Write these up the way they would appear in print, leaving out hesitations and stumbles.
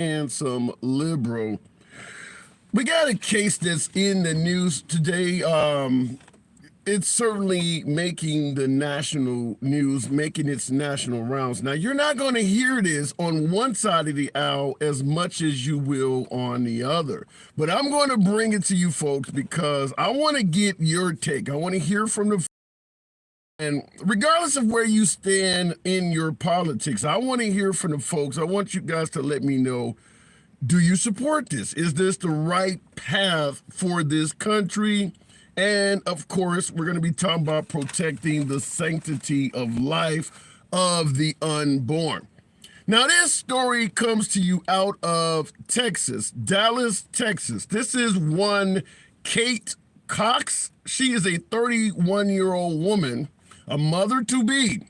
handsome liberal. We got a case that's in the news today. It's certainly making the national news, making its national rounds. Now, you're not going to hear this on one side of the aisle as much as you will on the other. But I'm going to bring it to you folks because I want to get your take. I want to hear from the and regardless of where you stand in your politics, I want to hear from the folks. I want you guys to let me know, do you support this? Is this the right path for this country? And of course, we're going to be talking about protecting the sanctity of life of the unborn. Now, this story comes to you out of Texas, Dallas, Texas. This is one Kate Cox. She is a 31-year-old woman, a mother-to-be,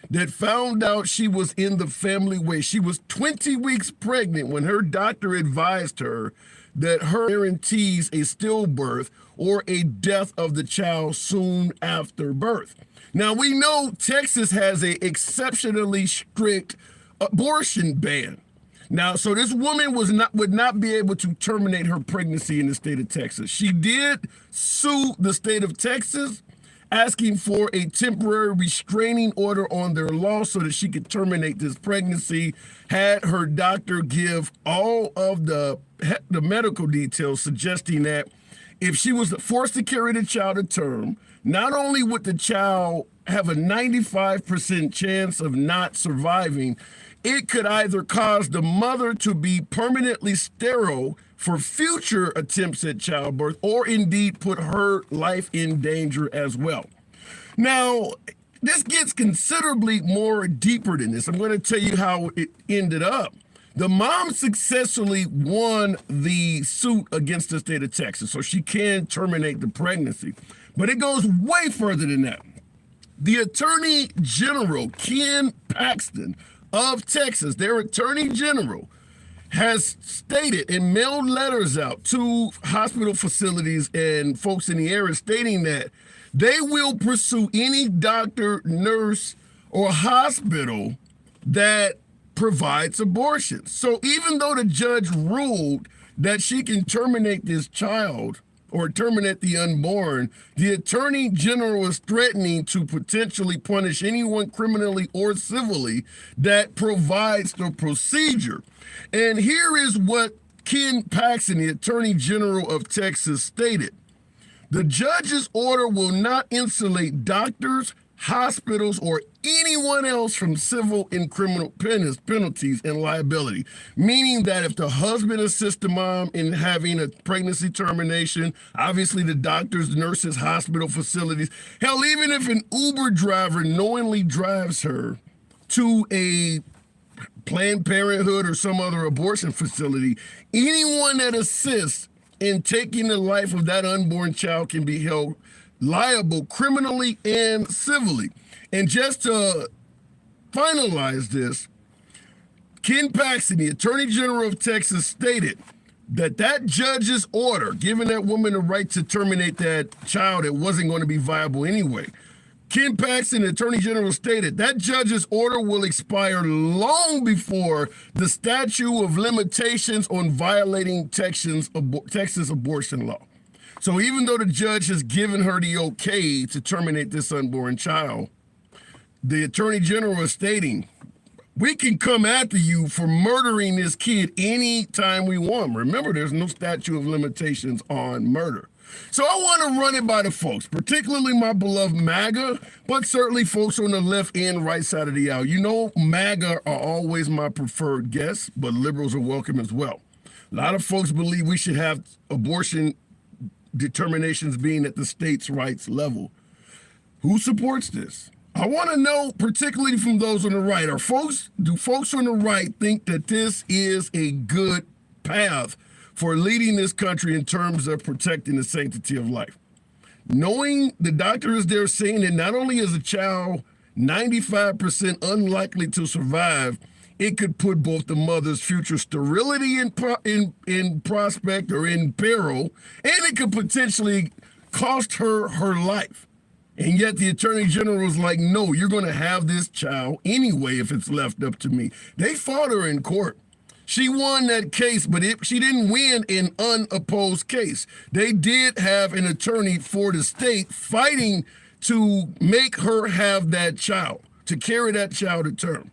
that found out she was in the family way. She was 20 weeks pregnant when her doctor advised her that her guarantees a stillbirth or a death of the child soon after birth. Now, we know Texas has a exceptionally strict abortion ban. Now, so this woman would not be able to terminate her pregnancy in the state of Texas. She did sue the state of Texas, asking for a temporary restraining order on their law so that she could terminate this pregnancy, had her doctor give all of the medical details, suggesting that if she was forced to carry the child to term, not only would the child have a 95% chance of not surviving, it could either cause the mother to be permanently sterile for future attempts at childbirth, or indeed put her life in danger as well. Now, this gets considerably more deeper than this. I'm going to tell you how it ended up. The mom successfully won the suit against the state of Texas, so she can terminate the pregnancy. But it goes way further than that. The Attorney General, Ken Paxton of Texas, their Attorney General, has stated and mailed letters out to hospital facilities and folks in the area stating that they will pursue any doctor, nurse, or hospital that provides abortions. So even though the judge ruled that she can terminate this child or terminate the unborn, the Attorney General is threatening to potentially punish anyone criminally or civilly that provides the procedure. And here is what Ken Paxton, the Attorney General of Texas, stated. The judge's order will not insulate doctors, hospitals, or anyone else from civil and criminal penalties and liability. Meaning that if the husband assists the mom in having a pregnancy termination, obviously the doctors, nurses, hospital facilities, hell, even if an Uber driver knowingly drives her to a Planned Parenthood or some other abortion facility, anyone that assists in taking the life of that unborn child can be held liable criminally and civilly. And just to finalize this, Ken Paxton, the Attorney General of Texas, stated that that judge's order, giving that woman the right to terminate that child, it wasn't going to be viable anyway. Ken Paxton, the Attorney General, stated that judge's order will expire long before the statute of limitations on violating Texas abortion law. So even though the judge has given her the okay to terminate this unborn child, the Attorney General is stating, we can come after you for murdering this kid anytime we want. Remember, there's no statute of limitations on murder. So I want to run it by the folks, particularly my beloved MAGA, but certainly folks on the left and right side of the aisle. You know, MAGA are always my preferred guests, but liberals are welcome as well. A lot of folks believe we should have abortion determinations being at the states' rights level. Who supports this? I want to know, particularly from those on the right, do folks on the right think that this is a good path for leading this country in terms of protecting the sanctity of life? Knowing the doctor is there saying that not only is a child 95% unlikely to survive, it could put both the mother's future sterility in prospect or in peril, and it could potentially cost her her life. And yet the Attorney General is like, no, you're going to have this child anyway if it's left up to me. They fought her in court. She won that case, but she didn't win an unopposed case. They did have an attorney for the state fighting to make her have that child, to carry that child to term.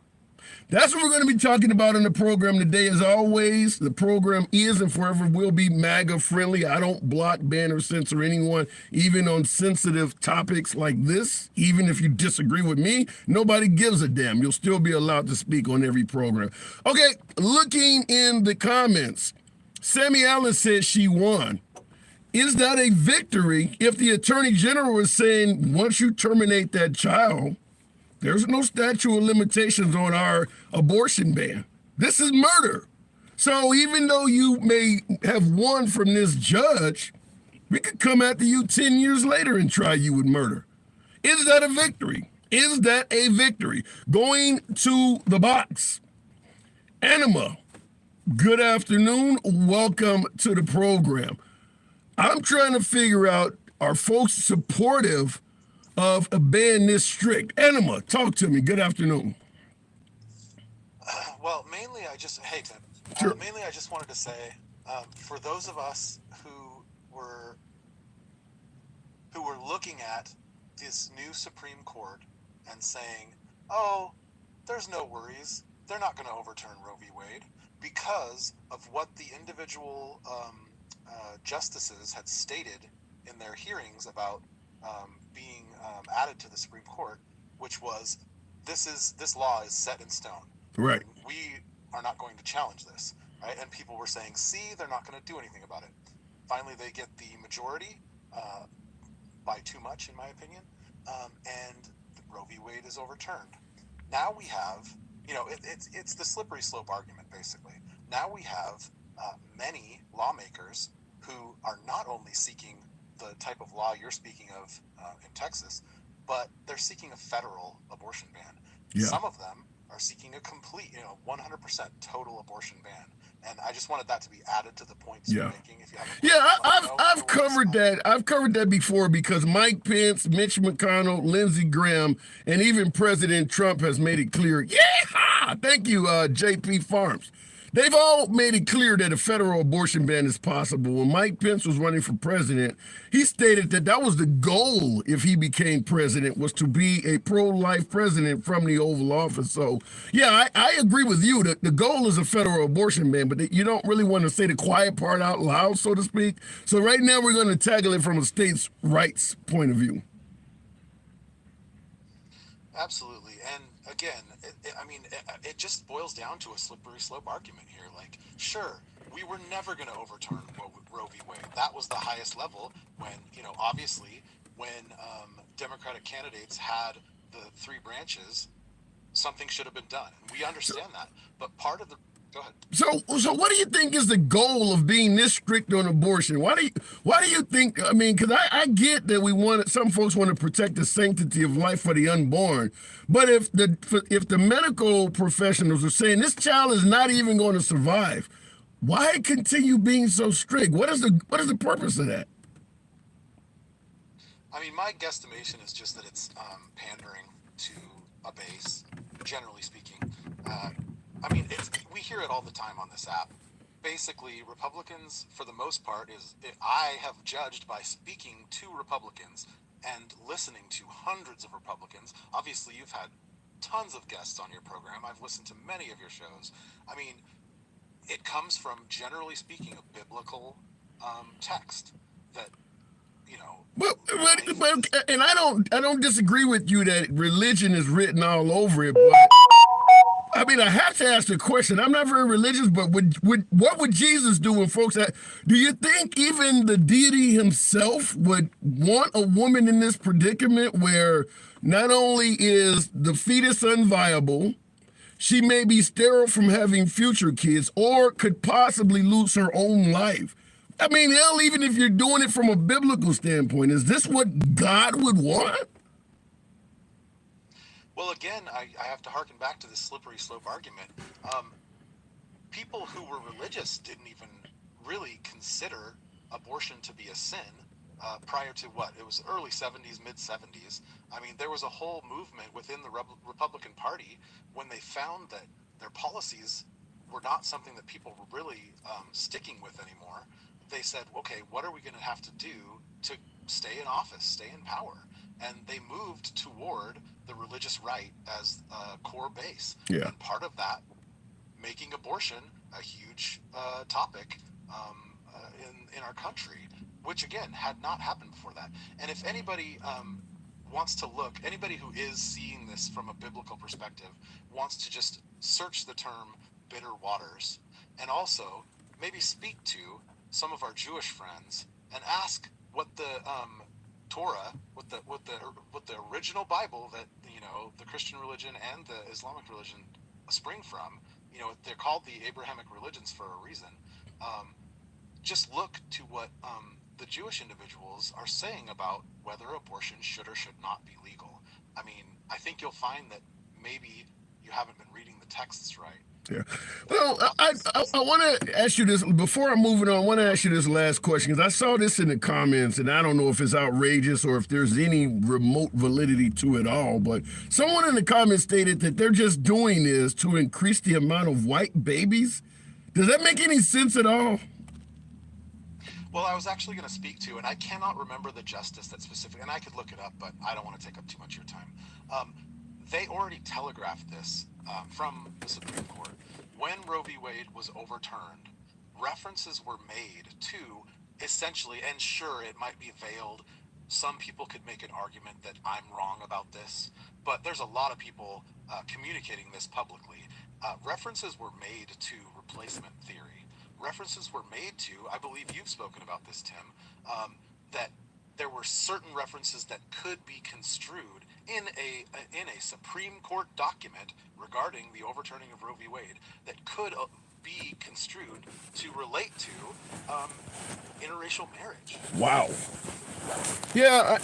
That's what we're going to be talking about in the program today. As always, the program is and forever will be MAGA friendly. I don't block, ban, or censor anyone, even on sensitive topics like this. Even if you disagree with me, nobody gives a damn. You'll still be allowed to speak on every program. Okay, looking in the comments, Sammy Allen says she won. Is that a victory if the Attorney General is saying once you terminate that child, there's no statute of limitations on our abortion ban? This is murder. So even though you may have won from this judge, we could come after you 10 years later and try you with murder. Is that a victory? Is that a victory? Going to the box. Anima, good afternoon. Welcome to the program. I'm trying to figure out, are folks supportive of a ban this strict? Anima, talk to me. Good afternoon. Well, mainly I just, hey Tim, Sure. mainly I just wanted to say, for those of us who were looking at this new Supreme Court and saying, oh, there's no worries, they're not going to overturn Roe v. Wade because of what the individual justices had stated in their hearings about being added to the Supreme Court, which was this law is set in stone. Right. We are not going to challenge this, right? And people were saying, see, they're not going to do anything about it. Finally, they get the majority by too much, in my opinion, and Roe v. Wade is overturned. Now we have, it's the slippery slope argument, basically. Now we have many lawmakers who are not only seeking the type of law you're speaking of in Texas, but they're seeking a federal abortion ban. Yeah. Some of them are seeking a complete, 100% total abortion ban. And I just wanted that to be added to the points you're making. If you have I've covered that. I've covered that before because Mike Pence, Mitch McConnell, Lindsey Graham, and even President Trump has made it clear. Yeah, thank you, JP Farms. They've all made it clear that a federal abortion ban is possible. When Mike Pence was running for president, he stated that that was the goal if he became president, was to be a pro-life president from the Oval Office. So, yeah, I agree with you. The goal is a federal abortion ban, but you don't really want to say the quiet part out loud, so to speak. So right now we're going to tackle it from a states' rights point of view. Absolutely. And again, it just boils down to a slippery slope argument here. Like, sure, we were never going to overturn Roe v. Wade. That was the highest level when, obviously, when Democratic candidates had the three branches, something should have been done. And we understand that. But part of the Go ahead. So what do you think is the goal of being this strict on abortion? Why do you think? I mean, because I get that some folks want to protect the sanctity of life for the unborn, but if the medical professionals are saying this child is not even going to survive, why continue being so strict? What is the purpose of that? I mean, my guesstimation is just that it's pandering to a base, generally speaking. We hear it all the time on this app. Basically, Republicans, for the most part, I have judged by speaking to Republicans and listening to hundreds of Republicans. Obviously, you've had tons of guests on your program. I've listened to many of your shows. I mean, it comes from, generally speaking, a biblical text that, and I don't disagree with you that religion is written all over it, but I mean, I have to ask the question. I'm not very religious, but what would Jesus do when folks do you think even the deity himself would want a woman in this predicament where not only is the fetus unviable, she may be sterile from having future kids or could possibly lose her own life? I mean, hell, even if you're doing it from a biblical standpoint, is this what God would want? Well, again, I have to harken back to this slippery slope argument. People who were religious didn't even really consider abortion to be a sin prior to what? It was early 70s, mid 70s. I mean, there was a whole movement within the Republican Party when they found that their policies were not something that people were really sticking with anymore, they said, okay, what are we going to have to do to stay in office, stay in power? And they moved toward the religious right as a core base. Yeah. And part of that, making abortion a huge topic in our country, which again had not happened before that. And if anybody wants to look, anybody who is seeing this from a biblical perspective wants to just search the term bitter waters, and also maybe speak to some of our Jewish friends and ask what the Torah, what the original Bible that the Christian religion and the Islamic religion spring from. They're called the Abrahamic religions for a reason. Just look to what the Jewish individuals are saying about whether abortion should or should not be legal. I mean, I think you'll find that maybe you haven't been reading the texts right. Yeah. Well, I want to ask you this before I'm moving on. I want to ask you this last question because I saw this in the comments, and I don't know if it's outrageous or if there's any remote validity to it all. But someone in the comments stated that they're just doing this to increase the amount of white babies. Does that make any sense at all? Well, I was actually going to speak to, and I cannot remember the justice that specific, and I could look it up, but I don't want to take up too much of your time. They already telegraphed this from the Supreme Court. When Roe v. Wade was overturned, references were made to essentially, and sure, it might be veiled. Some people could make an argument that I'm wrong about this, but there's a lot of people communicating this publicly. References were made to replacement theory. References were made to, I believe you've spoken about this, Tim, that there were certain references that could be construed in a Supreme Court document regarding the overturning of Roe v. Wade that could be construed to relate to interracial marriage. Wow. Yeah,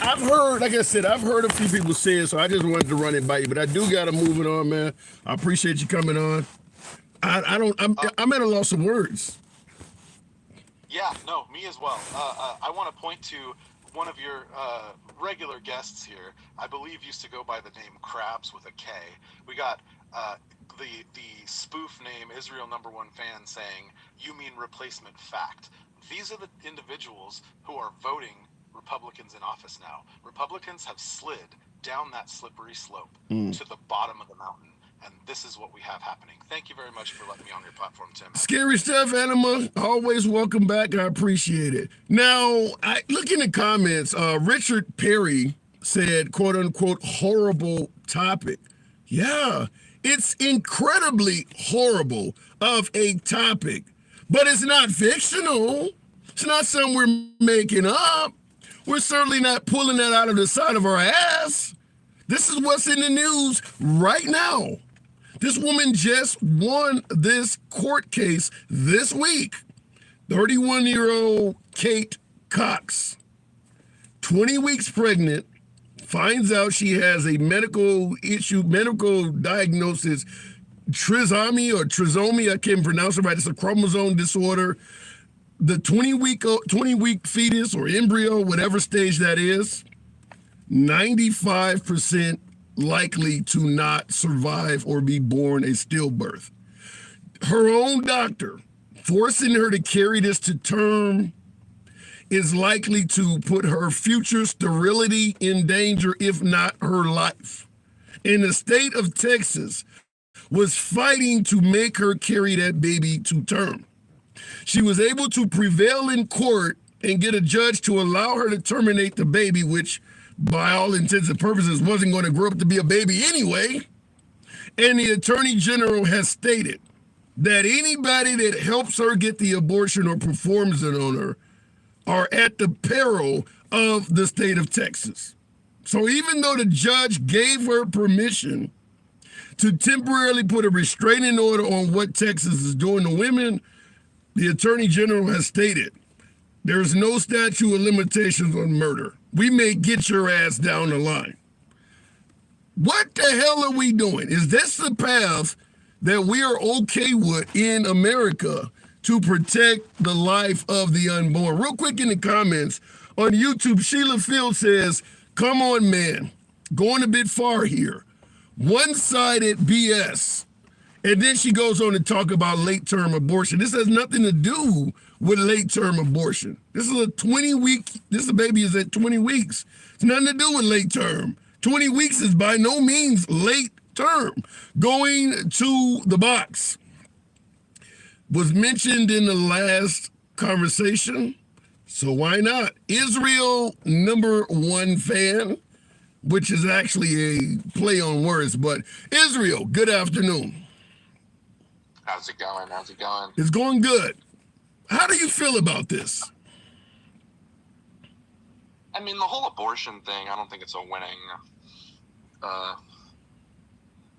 I've heard, like I said, I've heard a few people say it, so I just wanted to run it by you. But I do got to move it on, man. I appreciate you coming on. I'm at a loss of words. Yeah, no, me as well. I want to point to one of your regular guests here. I believe used to go by the name Krabs with a K. We got the spoof name Israel #1 fan saying, "You mean replacement fact." These are the individuals who are voting Republicans in office now. Republicans have slid down that slippery slope to the bottom of the mountain. And this is what we have happening. Thank you very much for letting me on your platform, Tim. Scary stuff, Anima. Always welcome back. I appreciate it. Now, I look in the comments. Richard Perry said, quote unquote, horrible topic. Yeah, it's incredibly horrible of a topic, but it's not fictional. It's not something we're making up. We're certainly not pulling that out of the side of our ass. This is what's in the news right now. This woman just won this court case this week. 31-year-old Kate Cox, 20 weeks pregnant, finds out she has a medical diagnosis, trisomy, I can't pronounce it right. It's a chromosome disorder. The 20-week fetus or embryo, whatever stage that is, 95% likely to not survive or be born a stillbirth. Her own doctor forcing her to carry this to term is likely to put her future sterility in danger, if not her life. And the state of Texas was fighting to make her carry that baby to term. She was able to prevail in court and get a judge to allow her to terminate the baby, which by all intents and purposes wasn't going to grow up to be a baby anyway. And the Attorney General has stated that anybody that helps her get the abortion or performs it on her are at the peril of the state of Texas. So even though the judge gave her permission to temporarily put a restraining order on what Texas is doing to women, the Attorney General has stated there's no statute of limitations on murder. We may get your ass down the line. What the hell are we doing? Is this the path that we are okay with in America to protect the life of the unborn? Real quick in the comments on YouTube, Sheila Field says, come on, man, going a bit far here. One-sided BS And then she goes on to talk about late-term abortion. This has nothing to do with late-term abortion. This is a 20-week, this baby is at 20 weeks. It's nothing to do with late-term. 20 weeks is by no means late-term. Going to the box was mentioned in the last conversation, so why not? Israel #1 fan, which is actually a play on words, but Israel, good afternoon. How's it going? How's it going? It's going good. How do you feel about this? I mean, the whole abortion thing, I don't think it's a winning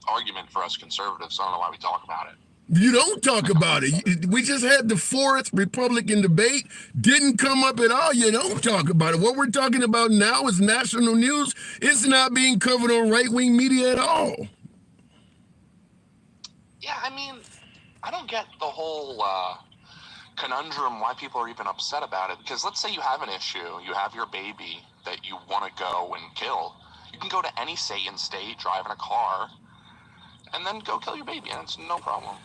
argument for us conservatives. So I don't know why we talk about it. You don't talk about it. We just had the fourth Republican debate. Didn't come up at all. You don't talk about it. What we're talking about now is national news. It's not being covered on right-wing media at all. Yeah, I mean, I don't get the whole conundrum why people are even upset about it. Because let's say you have an issue, you have your baby that you want to go and kill. You can go to any Satan state, drive in a car, and then go kill your baby, and it's no problem.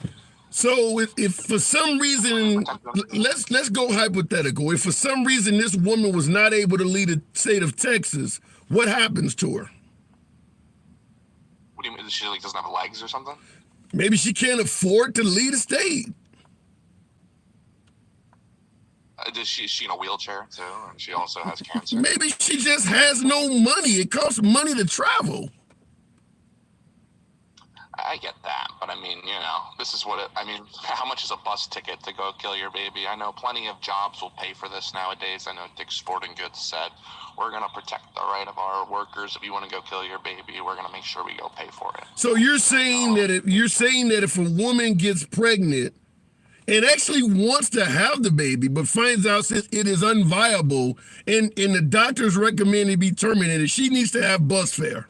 So if for some reason, let's go hypothetical. If for some reason this woman was not able to lead the state of Texas, what happens to her? What do you mean? She like doesn't have legs or something? Maybe she can't afford to lead a state. Is she in a wheelchair too? And she also has cancer. Maybe she just has no money. It costs money to travel. I get that, but I mean, you know, this is what I mean, how much is a bus ticket to go kill your baby? I know plenty of jobs will pay for this nowadays. I know Dick's Sporting Goods said, we're going to protect the right of our workers. If you want to go kill your baby, we're going to make sure we go pay for it. So you're saying that if a woman gets pregnant and actually wants to have the baby, but finds out it is unviable and the doctors recommend it be terminated, she needs to have bus fare.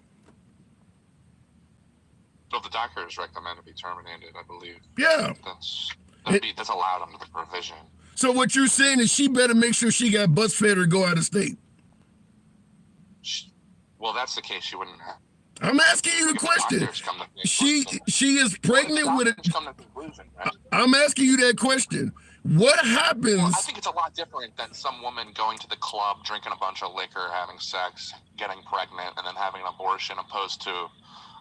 So if the doctors recommend it be terminated, I believe. Yeah. That's allowed under the provision. So what you're saying is she better make sure she got bus fare to go out of state. Well, that's the case. She wouldn't have. I'm asking you the question. She is pregnant with it. I'm asking you that question. What happens? Well, I think it's a lot different than some woman going to the club, drinking a bunch of liquor, having sex, getting pregnant, and then having an abortion, opposed to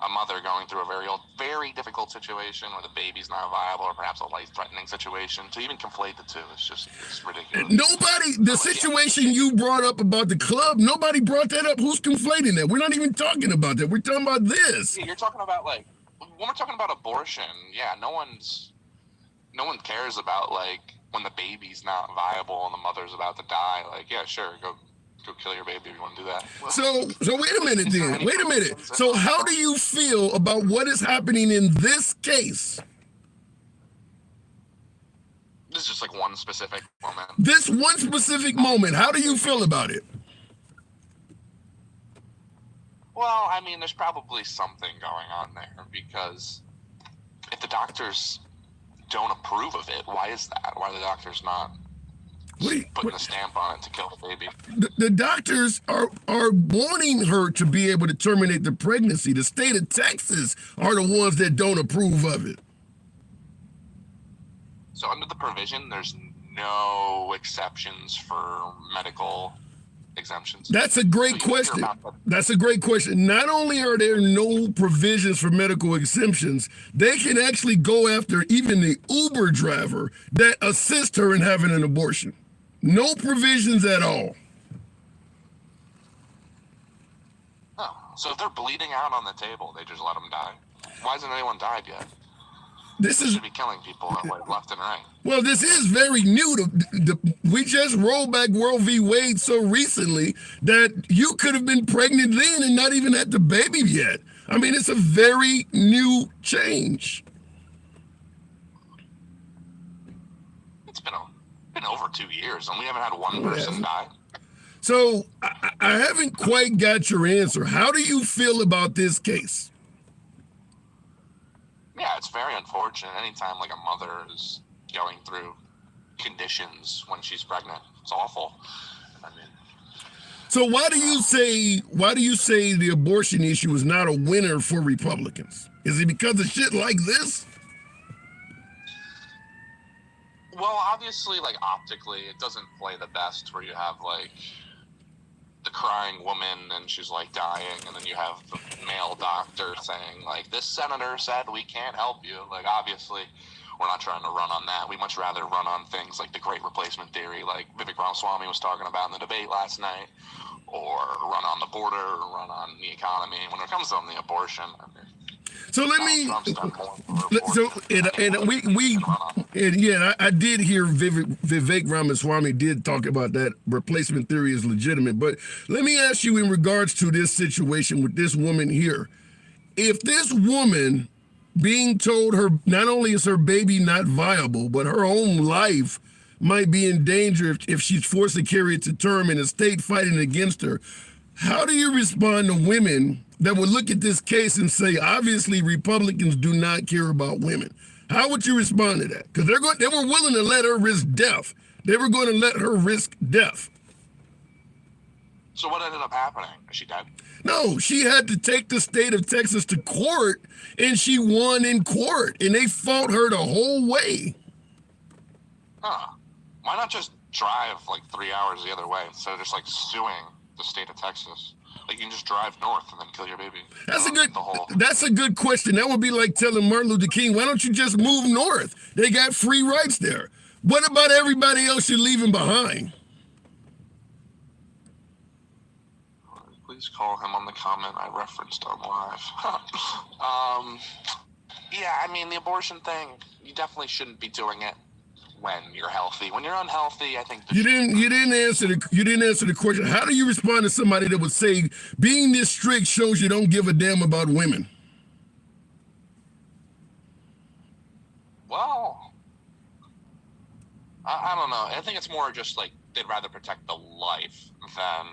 a mother going through a very difficult situation where the baby's not viable, or perhaps a life-threatening situation. To even conflate the two, it's ridiculous. The situation you brought up about the club, nobody brought that up. Who's conflating that? We're not even talking about that. We're talking about this. Yeah, you're talking about, like, when we're talking about abortion, yeah, no one cares about, like, when the baby's not viable and the mother's about to die. Like, yeah, sure, go kill your baby if you want to do that. So wait a minute then. Wait a minute. So how do you feel about what is happening in this case? This is just like one specific moment. This one specific moment. How do you feel about it? Well, I mean, there's probably something going on there, because if the doctors don't approve of it, why is that? Why are the doctors not putting a stamp on it to kill the baby? The doctors are wanting her to be able to terminate the pregnancy. The state of Texas are the ones that don't approve of it. So under the provision, there's no exceptions for medical exemptions. That's a great question. That's a great question. Not only are there no provisions for medical exemptions, they can actually go after even the Uber driver that assists her in having an abortion. No provisions at all. Oh, so if they're bleeding out on the table, they just let them die. Why hasn't anyone died yet? They should be killing people left and right. Well, this is very new. We just rolled back Roe v. Wade so recently that you could have been pregnant then and not even had the baby yet. I mean, it's a very new change. It's been over 2 years, and we haven't had one person die. So I haven't quite got your answer. How do you feel about this case? Yeah, it's very unfortunate. Anytime like a mother is going through conditions when she's pregnant, it's awful. I mean, so why do you say the abortion issue is not a winner for Republicans? Is it because of shit like this? Well, obviously, like optically, it doesn't play the best where you have like the crying woman and she's like dying, and then you have the male doctor saying like, this senator said we can't help you. Like, obviously we're not trying to run on that. We much rather run on things like the great replacement theory, like Vivek Ramaswamy was talking about in the debate last night, or run on the border, or run on the economy. When it comes on the abortion, I mean, So let me. Trump's done more for So abortion and we than run on. and yeah, I did hear Vivek Ramaswamy did talk about that replacement theory is legitimate. But let me ask you in regards to this situation with this woman here, if this woman being told her not only is her baby not viable, but her own life might be in danger if she's forced to carry it to term and the state fighting against her, how do you respond to women that would look at this case and say, obviously Republicans do not care about women? How would you respond to that? Because they were willing to let her risk death. They were going to let her risk death. So what ended up happening? Is she dead? No, she had to take the state of Texas to court, and she won in court, and they fought her the whole way. Huh. Why not just drive like 3 hours the other way instead of just like suing the state of Texas? Like, you can just drive north and then kill your baby. That's a good question. That would be like telling Martin Luther King, why don't you just move north? They got free rights there. What about everybody else you're leaving behind? Please call him on the comment I referenced on live. Yeah, I mean, the abortion thing, you definitely shouldn't be doing it when you're healthy. When you're unhealthy, I think you didn't answer the question. How do you respond to somebody that would say being this strict shows you don't give a damn about women? Well, I don't know. I think it's more just like they'd rather protect the life than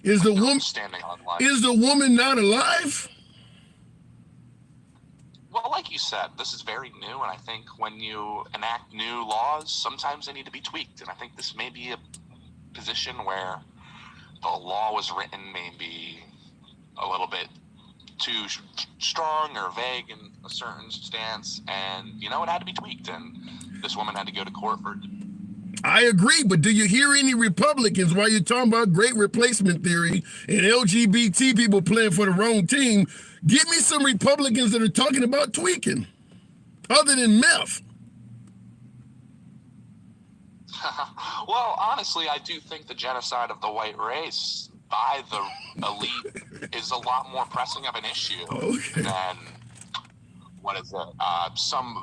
is the woman standing on life. Is the woman not alive? Well, like you said, this is very new, and I think when you enact new laws, sometimes they need to be tweaked. And I think this may be a position where the law was written maybe a little bit too strong or vague in a certain stance, and it had to be tweaked. And this woman had to go to court for it. I agree, but do you hear any Republicans while you're talking about great replacement theory and LGBT people playing for the wrong team? Give me some Republicans that are talking about tweaking, other than meth. Well, honestly, I do think the genocide of the white race by the elite is a lot more pressing of an issue than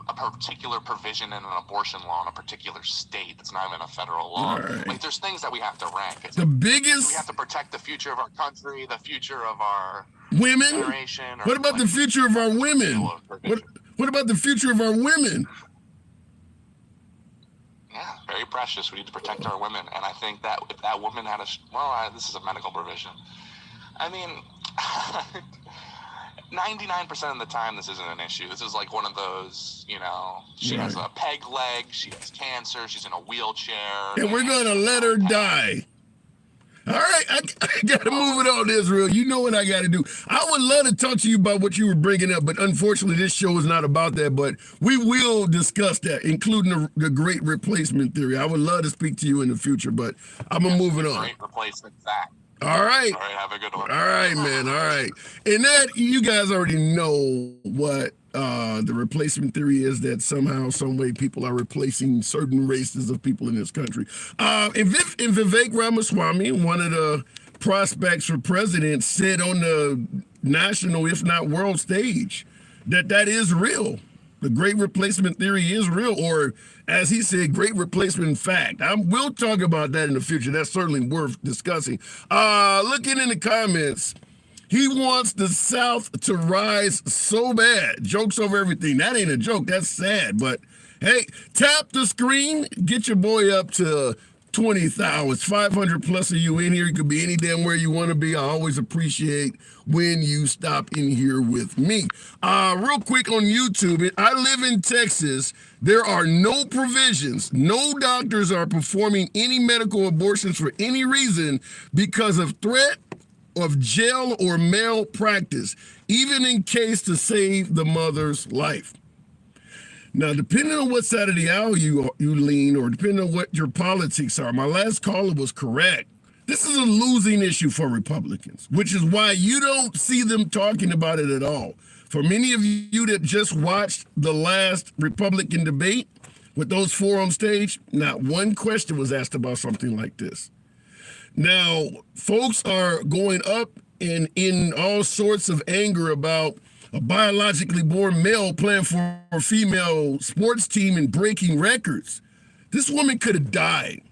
a particular provision in an abortion law in a particular state that's not even a federal law. Right. Like, there's things that we have to rank. It's biggest. We have to protect the future of our country, the future of our women. Generation. What about the future of our women? What about the future of our women? Yeah, very precious. We need to protect our women, and I think that if that woman had this is a medical provision. I mean. 99% of the time, this isn't an issue. This is like one of those, she has a peg leg, she has cancer, she's in a wheelchair. And we're going to let her die. All right, I got to move it on, Israel. You know what I got to do. I would love to talk to you about what you were bringing up, but unfortunately, this show is not about that. But we will discuss that, including the great replacement theory. I would love to speak to you in the future, but I'm going to move it on. Great replacement fact. All right. All right, have a good one. All right, man. All right. And that, you guys already know what the replacement theory is, that somehow, some way people are replacing certain races of people in this country. And Vivek Ramaswamy, one of the prospects for president, said on the national, if not world stage, that is real. The great replacement theory is real, or as he said, great replacement fact. We'll talk about that in the future. That's certainly worth discussing. Looking in the comments, he wants the South to rise so bad. Jokes over everything. That ain't a joke. That's sad. But hey, tap the screen. Get your boy up to 20,000. It's 500 plus of you in here. You could be any damn where you want to be. I always appreciate when you stop in here with me. Real quick on YouTube, I live in Texas. There are no provisions. No doctors are performing any medical abortions for any reason because of threat of jail or malpractice, even in case to save the mother's life. Now, depending on what side of the aisle you lean, or depending on what your politics are, my last caller was correct. This is a losing issue for Republicans, which is why you don't see them talking about it at all. For many of you that just watched the last Republican debate with those four on stage, not one question was asked about something like this. Now, folks are going up and in all sorts of anger about a biologically born male playing for a female sports team and breaking records. This woman could have died,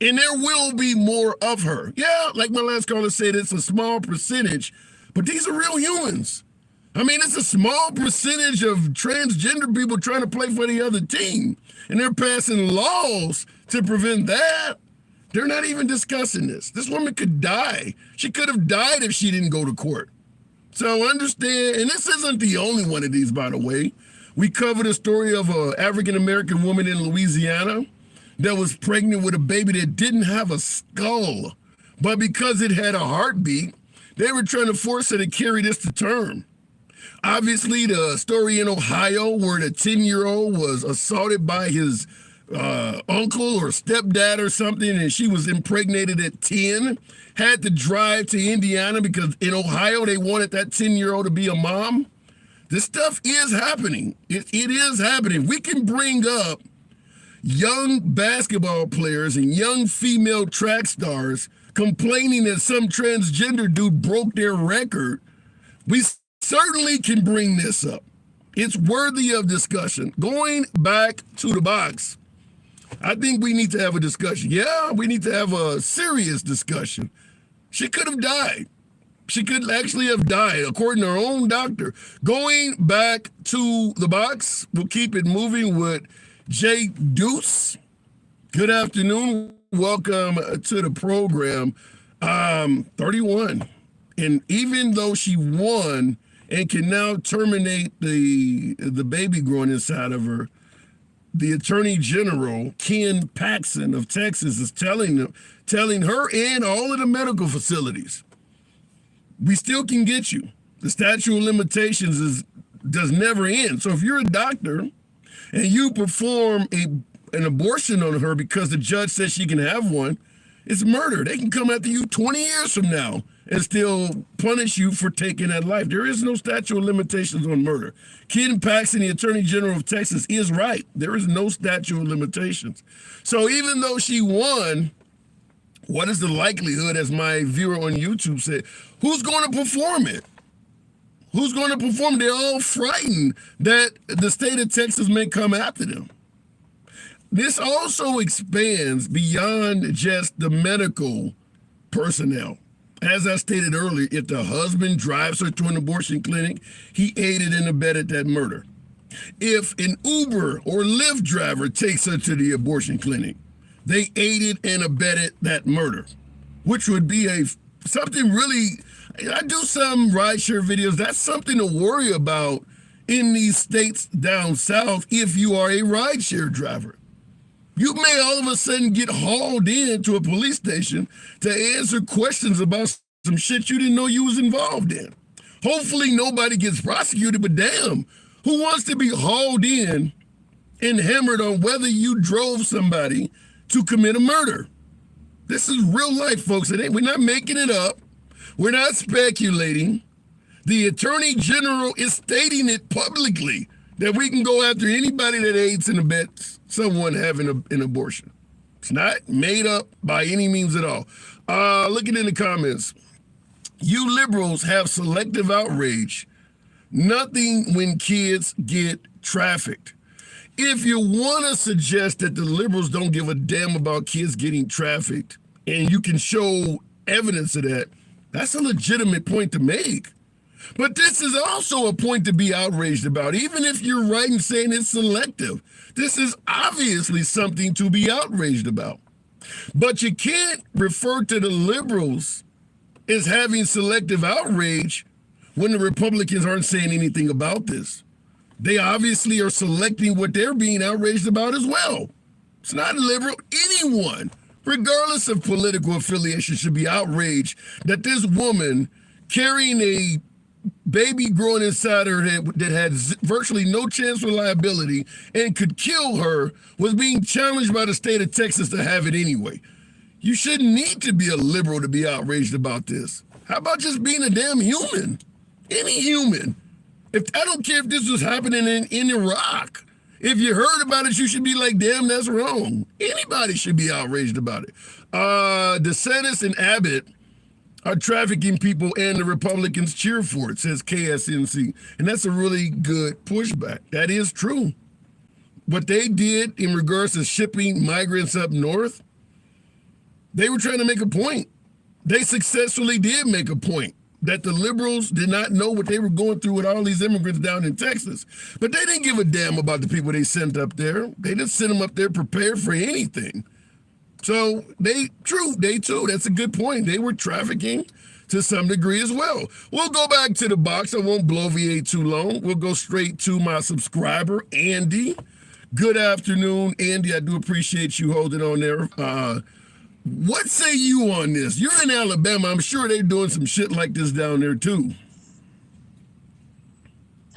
and there will be more of her. Yeah, like my last caller said, it's a small percentage, but these are real humans. I mean, it's a small percentage of transgender people trying to play for the other team, and they're passing laws to prevent that. They're not even discussing this. This woman could die. She could have died if she didn't go to court. So understand, and this isn't the only one of these, by the way. We covered a story of an African-American woman in Louisiana that was pregnant with a baby that didn't have a skull. But because it had a heartbeat, they were trying to force her to carry this to term. Obviously, the story in Ohio where the 10-year-old was assaulted by his uncle or stepdad or something, and she was impregnated at 10, had to drive to Indiana because in Ohio they wanted that 10-year-old to be a mom. This stuff is happening. It is happening. We can bring up young basketball players and young female track stars complaining that some transgender dude broke their record. We certainly can bring this up. It's worthy of discussion. Going back to the box, I think we need to have a discussion. Yeah, we need to have a serious discussion. She could have died. She could actually have died, according to her own doctor. Going back to the box, we'll keep it moving with Jay Deuce. Good afternoon. Welcome to the program. 31. And even though she won and can now terminate the baby growing inside of her, the Attorney General, Ken Paxton of Texas, is telling her and all of the medical facilities, we still can get you. The statute of limitations does never end. So if you're a doctor and you perform an abortion on her because the judge says she can have one, it's murder. They can come after you 20 years from now and still punish you for taking that life. There is no statute of limitations on murder. Ken Paxton, the Attorney General of Texas, is right. There is no statute of limitations. So even though she won, what is the likelihood, as my viewer on YouTube said, who's going to perform it? Who's going to perform? They're all frightened that the state of Texas may come after them. This also expands beyond just the medical personnel. As I stated earlier, if the husband drives her to an abortion clinic, he aided and abetted that murder. If an Uber or Lyft driver takes her to the abortion clinic, they aided and abetted that murder, which would be something really. I do some rideshare videos. That's something to worry about in these states down south if you are a rideshare driver. You may all of a sudden get hauled into a police station to answer questions about some shit you didn't know you was involved in. Hopefully nobody gets prosecuted, but damn, who wants to be hauled in and hammered on whether you drove somebody to commit a murder? This is real life, folks. We're not making it up. We're not speculating. The Attorney General is stating it publicly that we can go after anybody that aids and abets someone having an abortion. It's not made up by any means at all. Looking in the comments, you liberals have selective outrage. Nothing when kids get trafficked. If you want to suggest that the liberals don't give a damn about kids getting trafficked, and you can show evidence of that, that's a legitimate point to make. But this is also a point to be outraged about, even if you're right in saying it's selective. This is obviously something to be outraged about. But you can't refer to the liberals as having selective outrage when the Republicans aren't saying anything about this. They obviously are selecting what they're being outraged about as well. It's not liberal. Anyone, regardless of political affiliation, should be outraged that this woman carrying a baby growing inside her that had virtually no chance for liability and could kill her was being challenged by the state of Texas to have it anyway. You shouldn't need to be a liberal to be outraged about this. How about just being a damn human? Any human. If I don't care if this was happening in Iraq. If you heard about it, you should be like, damn, that's wrong. Anybody should be outraged about it. DeSantis and Abbott are trafficking people, and the Republicans cheer for it, says KSNC. And that's a really good pushback. That is true. What they did in regards to shipping migrants up north, they were trying to make a point. They successfully did make a point that the liberals did not know what they were going through with all these immigrants down in Texas. But they didn't give a damn about the people they sent up there. They didn't send them up there prepared for anything. So they too, that's a good point. They were trafficking to some degree as well. We'll go back to the box. I won't bloviate too long. We'll go straight to my subscriber, Andy. Good afternoon, Andy. I do appreciate you holding on there. What say you on this? You're in Alabama. I'm sure they're doing some shit like this down there too.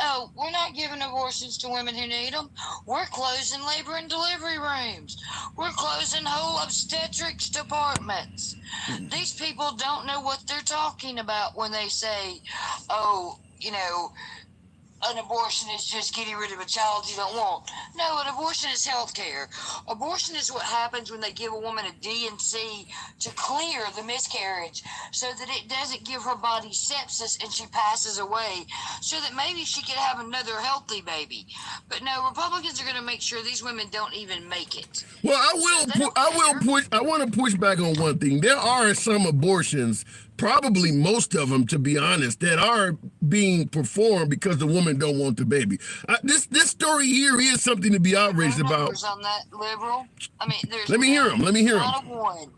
Oh, we're not giving abortions to women who need them. We're closing labor and delivery rooms. We're closing whole obstetrics departments. These people don't know what they're talking about when they say, oh, you know, an abortion is just getting rid of a child you don't want. No, an abortion is health care. Abortion is what happens when they give a woman a D&C to clear the miscarriage so that it doesn't give her body sepsis and she passes away so that maybe she could have another healthy baby. But no, Republicans are going to make sure these women don't even make it. Well, I want to push back on one thing. There are some abortions, probably most of them, to be honest, that are being performed because the woman don't want the baby. This story here is something to be outraged about. On that, liberal. I mean, there's Let me hear them. One.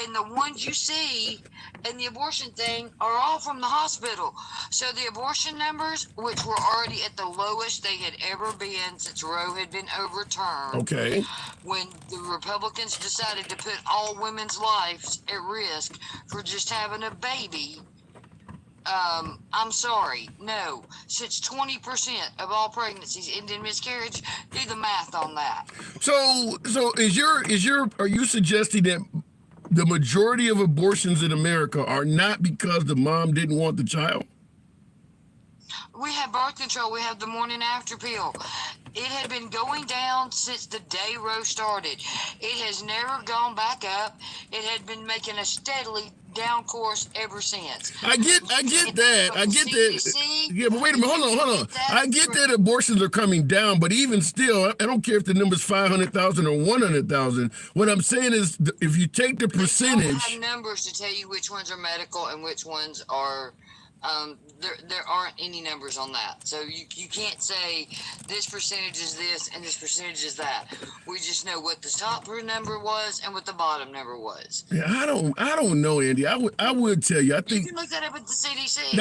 And the ones you see in the abortion thing are all from the hospital. So the abortion numbers, which were already at the lowest they had ever been since Roe had been overturned. Okay. When the Republicans decided to put all women's lives at risk for just having a baby, I'm sorry, no. Since 20% of all pregnancies end in miscarriage, do the math on that. So are you suggesting that the majority of abortions in America are not because the mom didn't want the child? We have birth control. We have the morning after pill. It had been going down since the day Roe started. It has never gone back up. It had been making a steadily down course ever since. I get that. Yeah, but wait a minute. Hold on. I get that abortions are coming down, but even still, I don't care if the number's 500,000 or 100,000. What I'm saying is, if you take the percentage, I have numbers to tell you which ones are medical and which ones are. There aren't any numbers on that. So you can't say this percentage is this and this percentage is that. We just know what the top number was and what the bottom number was. Yeah, I don't know, Andy. I would tell you. I think you can look that up at the CDC.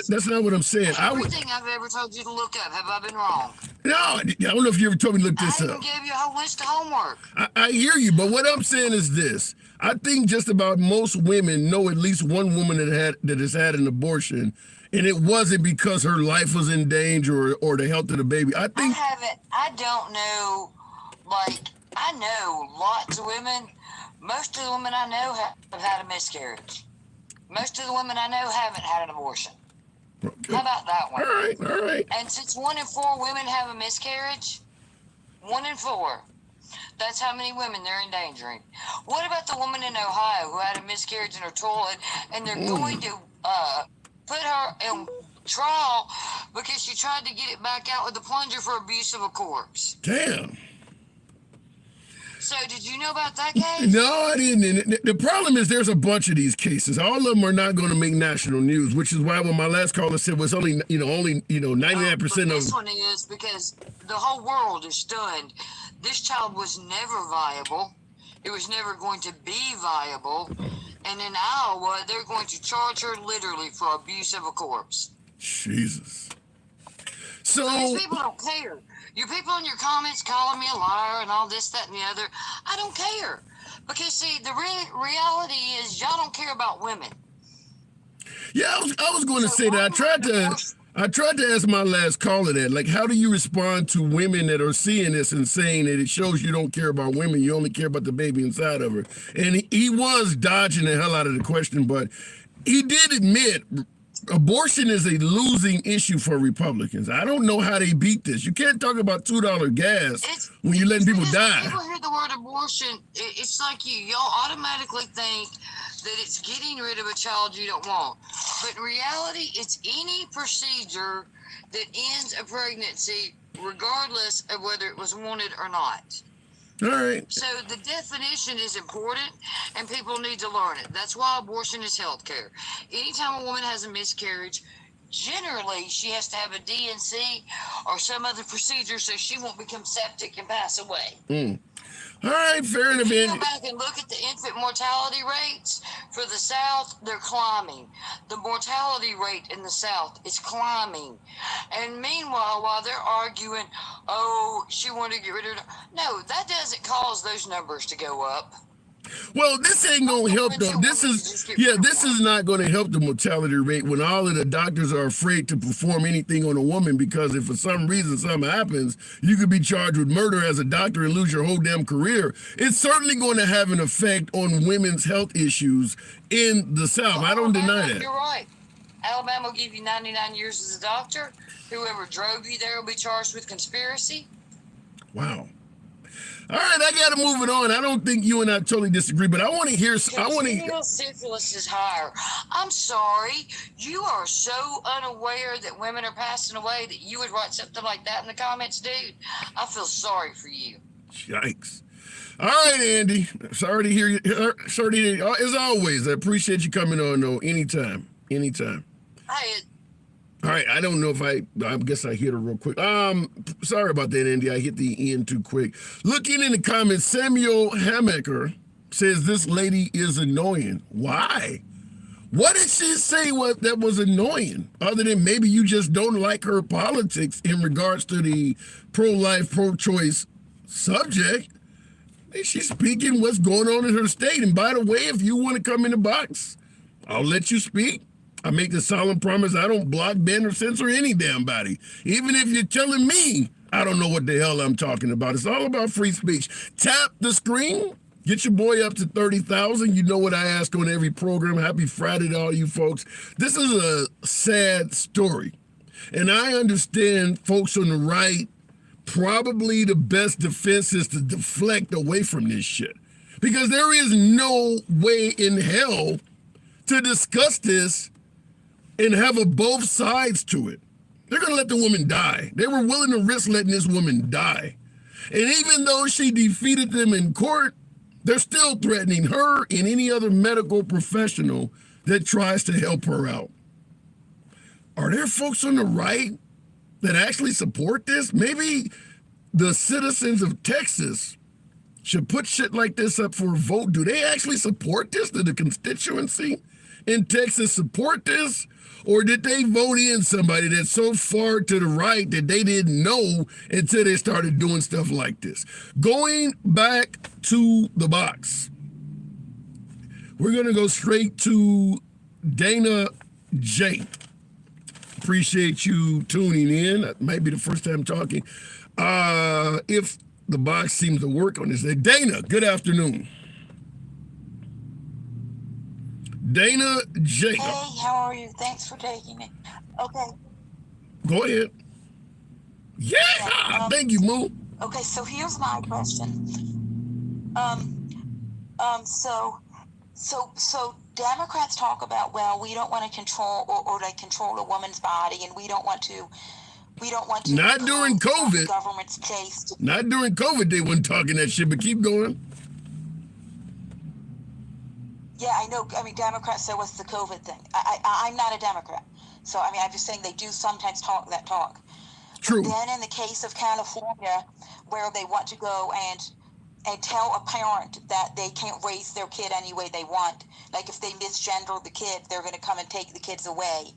That's not what I'm saying. Everything I've ever told you to look up. Have I been wrong? No, I don't know if you ever told me to look this up. I gave you a whole list of homework. I hear you, but what I'm saying is this. I think just about most women know at least one woman that has had an abortion, and it wasn't because her life was in danger or the health of the baby. I don't know. I know lots of women. Most of the women I know have had a miscarriage. Most of the women I know haven't had an abortion. Okay. How about that one? All right. And since 1 in 4 women have a miscarriage, 1 in 4. That's how many women they're endangering. What about the woman in Ohio who had a miscarriage in her toilet, and they're going to put her in trial because she tried to get it back out with a plunger for abuse of a corpse? Damn. So did you know about that case? No, I didn't. The problem is there's a bunch of these cases. All of them are not going to make national news, which is why when my last caller said was only 99% of. This one is because the whole world is stunned. This child was never viable. It was never going to be viable. And in Iowa, they're going to charge her literally for abuse of a corpse. Jesus. So these people don't care. You people in your comments calling me a liar and all this, that, and the other. I don't care. Because, see, the reality is y'all don't care about women. Yeah, I was going to So say that. why I tried to ask my last caller that. Like, how do you respond to women that are seeing this and saying that it shows you don't care about women, you only care about the baby inside of her? And he was dodging the hell out of the question, but he did admit abortion is a losing issue for Republicans. I don't know how they beat this. You can't talk about $2 gas when you're letting people When die. people hear the word abortion, it's like y'all automatically think that it's getting rid of a child you don't want. But in reality, it's any procedure that ends a pregnancy, regardless of whether it was wanted or not. All right. So the definition is important, and people need to learn it. That's why abortion is health care. Anytime a woman has a miscarriage, generally she has to have a DNC or some other procedure so she won't become septic and pass away. All right, fair enough. If you go Andy. back and look at the infant mortality rates for the South, they're climbing. The mortality rate in the South is climbing. And meanwhile, while they're arguing, oh, she wanted to get rid of it. No, that doesn't cause those numbers to go up. Well, this ain't gonna help though. This is not gonna help the mortality rate when all of the doctors are afraid to perform anything on a woman because if for some reason something happens, you could be charged with murder as a doctor and lose your whole damn career. It's certainly going to have an effect on women's health issues in the South. I don't deny that. You're right. Alabama will give you 99 years as a doctor. Whoever drove you there will be charged with conspiracy. Wow. All right, I got to move it on. I don't think you and I totally disagree, but I want to hear. Congenital syphilis is higher. I'm sorry. You are so unaware that women are passing away that you would write something like that in the comments, dude. I feel sorry for you. Yikes. All right, Andy. Sorry to hear you. Sorry to hear you. As always, I appreciate you coming on, though. Anytime. Hey, All right, I don't know if I guess I hit her real quick. Sorry about that, Andy. I hit the end too quick. Looking in the comments, Samuel Hamaker says this lady is annoying. Why? What did she say that was annoying? Other than maybe you just don't like her politics in regards to the pro-life, pro-choice subject. She's speaking what's going on in her state. And by the way, if you want to come in the box, I'll let you speak. I make the solemn promise I don't block, ban, or censor any damn body. Even if you're telling me I don't know what the hell I'm talking about. It's all about free speech. Tap the screen. Get your boy up to 30,000. You know what I ask on every program. Happy Friday to all you folks. This is a sad story. And I understand folks on the right, probably the best defense is to deflect away from this shit. Because there is no way in hell to discuss this and have both sides to it. They're going to let the woman die. They were willing to risk letting this woman die. And even though she defeated them in court, they're still threatening her and any other medical professional that tries to help her out. Are there folks on the right that actually support this? Maybe the citizens of Texas should put shit like this up for a vote. Do they actually support this? Did the constituency in Texas support this? Or did they vote in somebody that's so far to the right that they didn't know until they started doing stuff like this? Going back to the box, we're going to go straight to Dana J. Appreciate you tuning in. That might be the first time talking. If the box seems to work on this. Dana, good afternoon. Dana J. Hey, how are you? Thanks for taking me. Okay. Go ahead. Yeah, thank you, Moo. Okay, so here's my question. So Democrats talk about, well, we don't want to control or like control a woman's body, and we don't want to. Not during COVID. Government's case. Not during COVID. They weren't talking that shit. But keep going. Yeah, I know. I mean, Democrats say what's the COVID thing. I'm not a Democrat, so I mean, I'm just saying they do sometimes talk that talk. True. But then in the case of California, where they want to go and tell a parent that they can't raise their kid any way they want, like if they misgender the kid, they're going to come and take the kids away.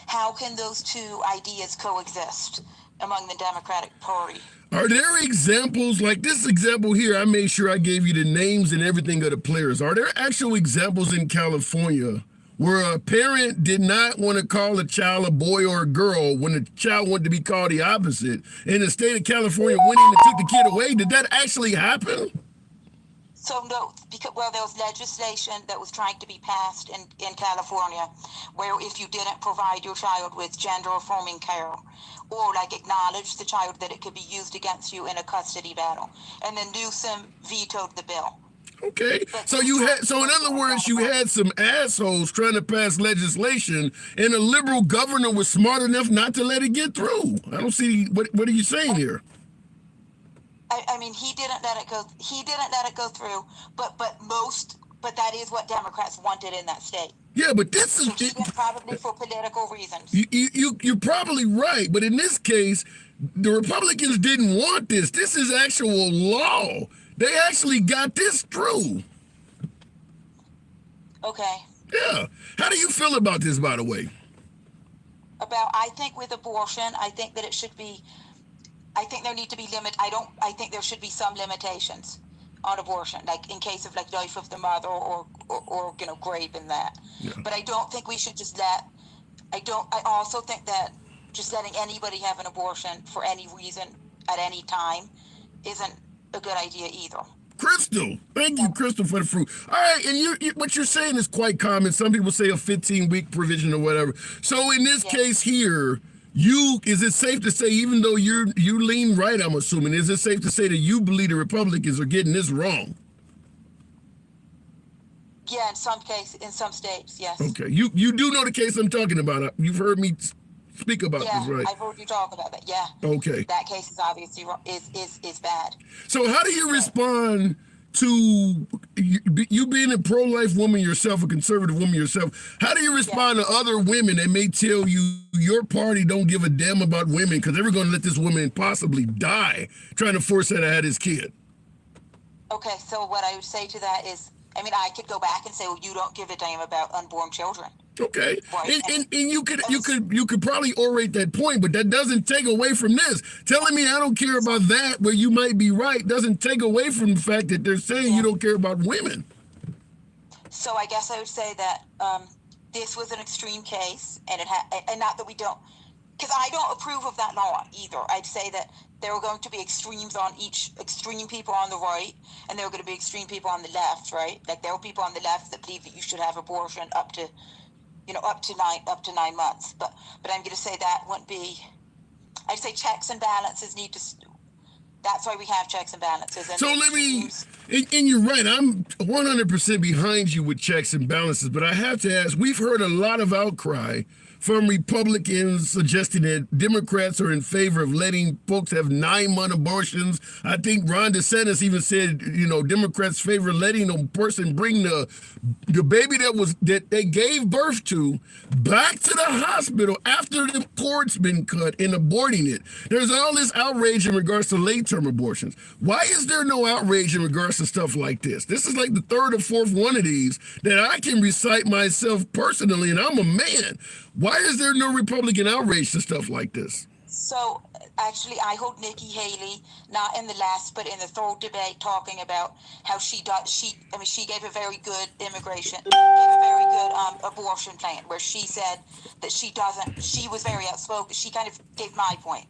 How can those two ideas coexist among the Democratic Party? Are there examples like this example here? I made sure I gave you the names and everything of the players. Are there actual examples in California where a parent did not want to call a child a boy or a girl when the child wanted to be called the opposite, and the state of California went in and took the kid away? Did that actually happen? So no, because there was legislation that was trying to be passed in California, where if you didn't provide your child with gender-affirming care, or like acknowledge the child, that it could be used against you in a custody battle, and then Newsom vetoed the bill. Okay, so in other words, you had some assholes trying to pass legislation, and a liberal governor was smart enough not to let it get through. I don't see what are you saying here? I mean, he didn't let it go. He didn't let it go through. But that is what Democrats wanted in that state. Yeah, but this is probably for political reasons. You're probably right, but in this case, the Republicans didn't want this. This is actual law. They actually got this through. Okay. Yeah. How do you feel about this, by the way? I think with abortion, I think that it should be. I think there need to be I think there should be some limitations on abortion, like in case of like life of the mother or grave in that. Yeah. But I don't think we should just I also think that just letting anybody have an abortion for any reason at any time isn't a good idea either. Crystal, thank you, Crystal, for the fruit. All right, and what you're saying is quite common. Some people say a 15-week provision or whatever. So in this case here, is it safe to say, even though you lean right, I'm assuming, is it safe to say that you believe the Republicans are getting this wrong? Yeah, in some states, yes. Okay, you do know the case I'm talking about. You've heard me speak about this, right? I've heard you talk about that. Yeah. Okay. That case is obviously is bad. So how do you respond to you being a pro-life woman yourself, a conservative woman yourself? How do you respond to other women that may tell you your party don't give a damn about women because they're going to let this woman possibly die trying to force her to have this kid? Okay, so what I would say to that is, I mean, I could go back and say, well, you don't give a damn about unborn children. Okay, right? and you could probably orate that point, but that doesn't take away from this. Telling me I don't care about that, where you might be right, doesn't take away from the fact that they're saying you don't care about women. So I guess I would say that this was an extreme case, and and not that we don't, because I don't approve of that law either. I'd say that there were going to be extremes on extreme people on the right, and there were going to be extreme people on the left, right? Like there were people on the left that believe that you should have abortion up to 9 months. But I'm going to say that wouldn't be. I'd say checks and balances need to. That's why we have checks and balances. And so let me. And you're right. I'm 100% behind you with checks and balances. But I have to ask. We've heard a lot of outcry from Republicans suggesting that Democrats are in favor of letting folks have 9-month abortions. I think Ron DeSantis even said, Democrats favor letting a person bring the baby that they gave birth to back to the hospital after the cord's been cut and aborting it. There's all this outrage in regards to late-term abortions. Why is there no outrage in regards to stuff like this? This is like the third or fourth one of these that I can recite myself personally, and I'm a man. Why is there no Republican outrage to stuff like this? So actually, I heard Nikki Haley, not in the last, but in the third debate, talking about how she gave a very good abortion plan, where she said that she was very outspoken. She kind of gave my point.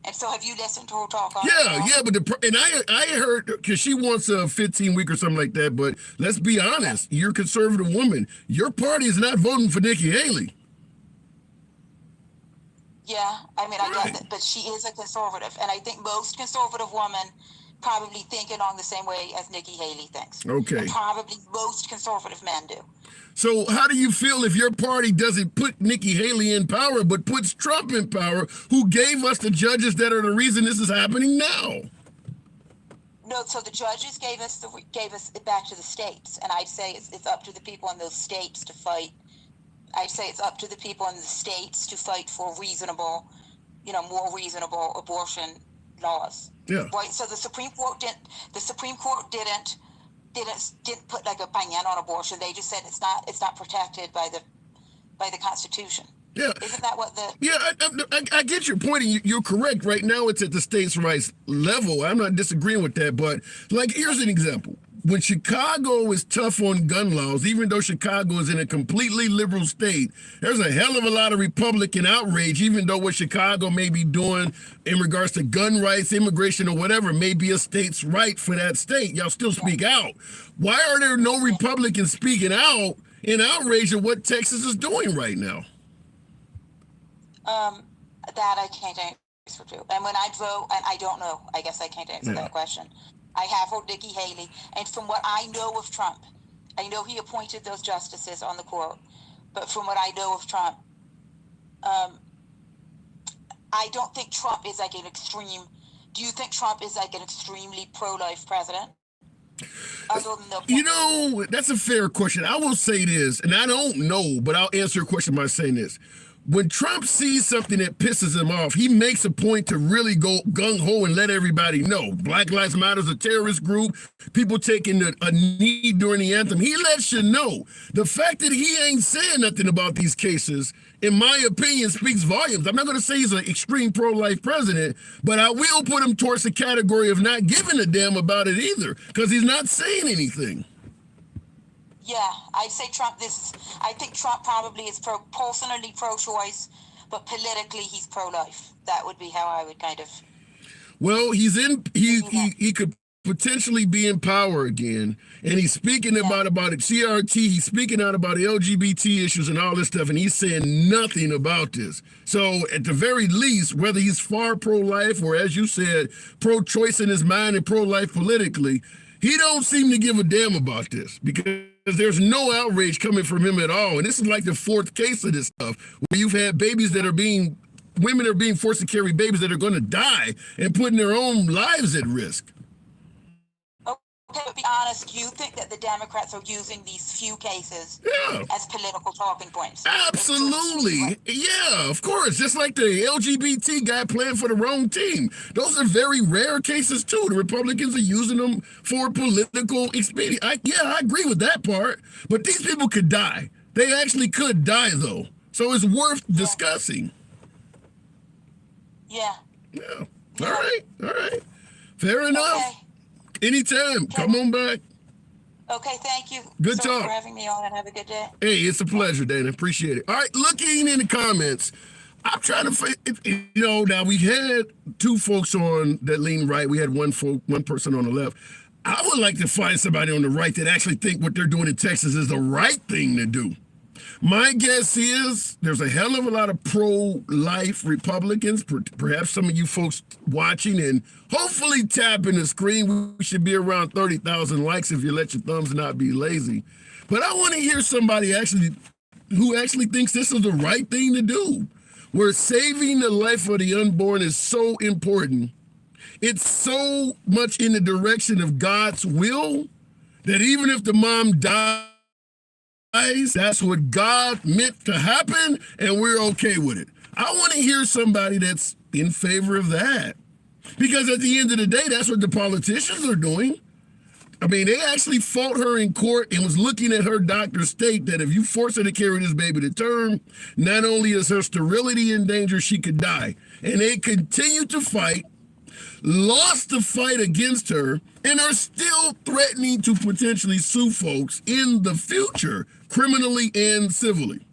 And so have you listened to her talk on but I heard, because she wants a 15-week or something like that, but let's be honest, you're a conservative woman. Your party is not voting for Nikki Haley. Yeah, I mean, I get that, but she is a conservative, and I think most conservative women probably think along the same way as Nikki Haley thinks. Okay. And probably most conservative men do. So how do you feel if your party doesn't put Nikki Haley in power, but puts Trump in power, who gave us the judges that are the reason this is happening now? No, so the judges gave us it back to the states, and I'd say it's up to the people in those states to fight. I'd say it's up to the people in the states to fight for reasonable, more reasonable abortion laws. Yeah. Right. So the Supreme Court didn't put like a ban on abortion. They just said it's not protected by the Constitution. Yeah. Isn't that what the? Yeah, I get your point, and you're correct. Right now, it's at the states' rights level. I'm not disagreeing with that, but like, here's an example. when Chicago is tough on gun laws, even though Chicago is in a completely liberal state, there's a hell of a lot of Republican outrage, even though what Chicago may be doing in regards to gun rights, immigration, or whatever may be a state's right for that state. Y'all still speak out. Why are there no Republicans speaking out in outrage at what Texas is doing right now? That I can't answer to. And when I vote, and I don't know, I guess I can't answer that question. I have voted Nikki Haley, and from what I know of Trump, I know he appointed those justices on the court, but from what I know of Trump, I don't think Trump is like an extreme. Do you think Trump is like an extremely pro-life president? You know, that's a fair question. I will say this, and I don't know, but I'll answer your question by saying this. When Trump sees something that pisses him off, he makes a point to really go gung-ho and let everybody know. Black Lives Matter is a terrorist group. People taking a knee during the anthem. He lets you know. The fact that he ain't saying nothing about these cases, in my opinion, speaks volumes. I'm not going to say he's an extreme pro-life president, but I will put him towards the category of not giving a damn about it either, because he's not saying anything. Yeah, I'd say Trump. I think Trump probably is personally pro-choice, but politically he's pro-life. That would be how I would kind of. Well, he could potentially be in power again, and he's speaking about it. CRT. He's speaking out about LGBT issues and all this stuff, and he's saying nothing about this. So, at the very least, whether he's far pro-life or, as you said, pro-choice in his mind and pro-life politically, he don't seem to give a damn about this because there's no outrage coming from him at all. And this is like the fourth case of this stuff, where you've had women are being forced to carry babies that are going to die and putting their own lives at risk. Okay, but be honest, you think that the Democrats are using these few cases as political talking points? Absolutely. Yeah, of course. Just like the LGBT guy playing for the wrong team. Those are very rare cases, too. The Republicans are using them for political expedience. I agree with that part. But these people could die. They actually could die, though. So it's worth discussing. Yeah. Yeah. All right. Fair enough. Okay. Anytime. Come on back. Okay, thank you. Good so talk. for having me on, and have a good day. Hey, it's a pleasure, Dana. Appreciate it. All right, looking in the comments, I'm trying to, now we had two folks on that lean right. We had one person on the left. I would like to find somebody on the right that actually think what they're doing in Texas is the right thing to do. My guess is there's a hell of a lot of pro-life Republicans, perhaps some of you folks watching and hopefully tapping the screen. We should be around 30,000 likes if you let your thumbs not be lazy. But I want to hear somebody who actually thinks this is the right thing to do, where saving the life of the unborn is so important. It's so much in the direction of God's will that even if the mom dies, that's what God meant to happen, and we're okay with it. I want to hear somebody that's in favor of that. Because at the end of the day, that's what the politicians are doing. I mean, they actually fought her in court and was looking at her doctor state that if you force her to carry this baby to term, not only is her sterility in danger, she could die. And they continue to fight, lost the fight against her, and are still threatening to potentially sue folks in the future, criminally and civilly.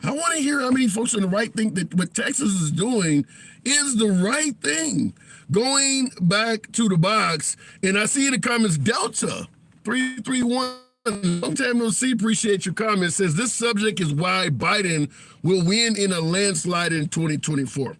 I want to hear how many folks on the right think that what Texas is doing is the right thing. Going back to the box, and I see in the comments, Delta 331, long time no see, appreciate your comments, says this subject is why Biden will win in a landslide in 2024.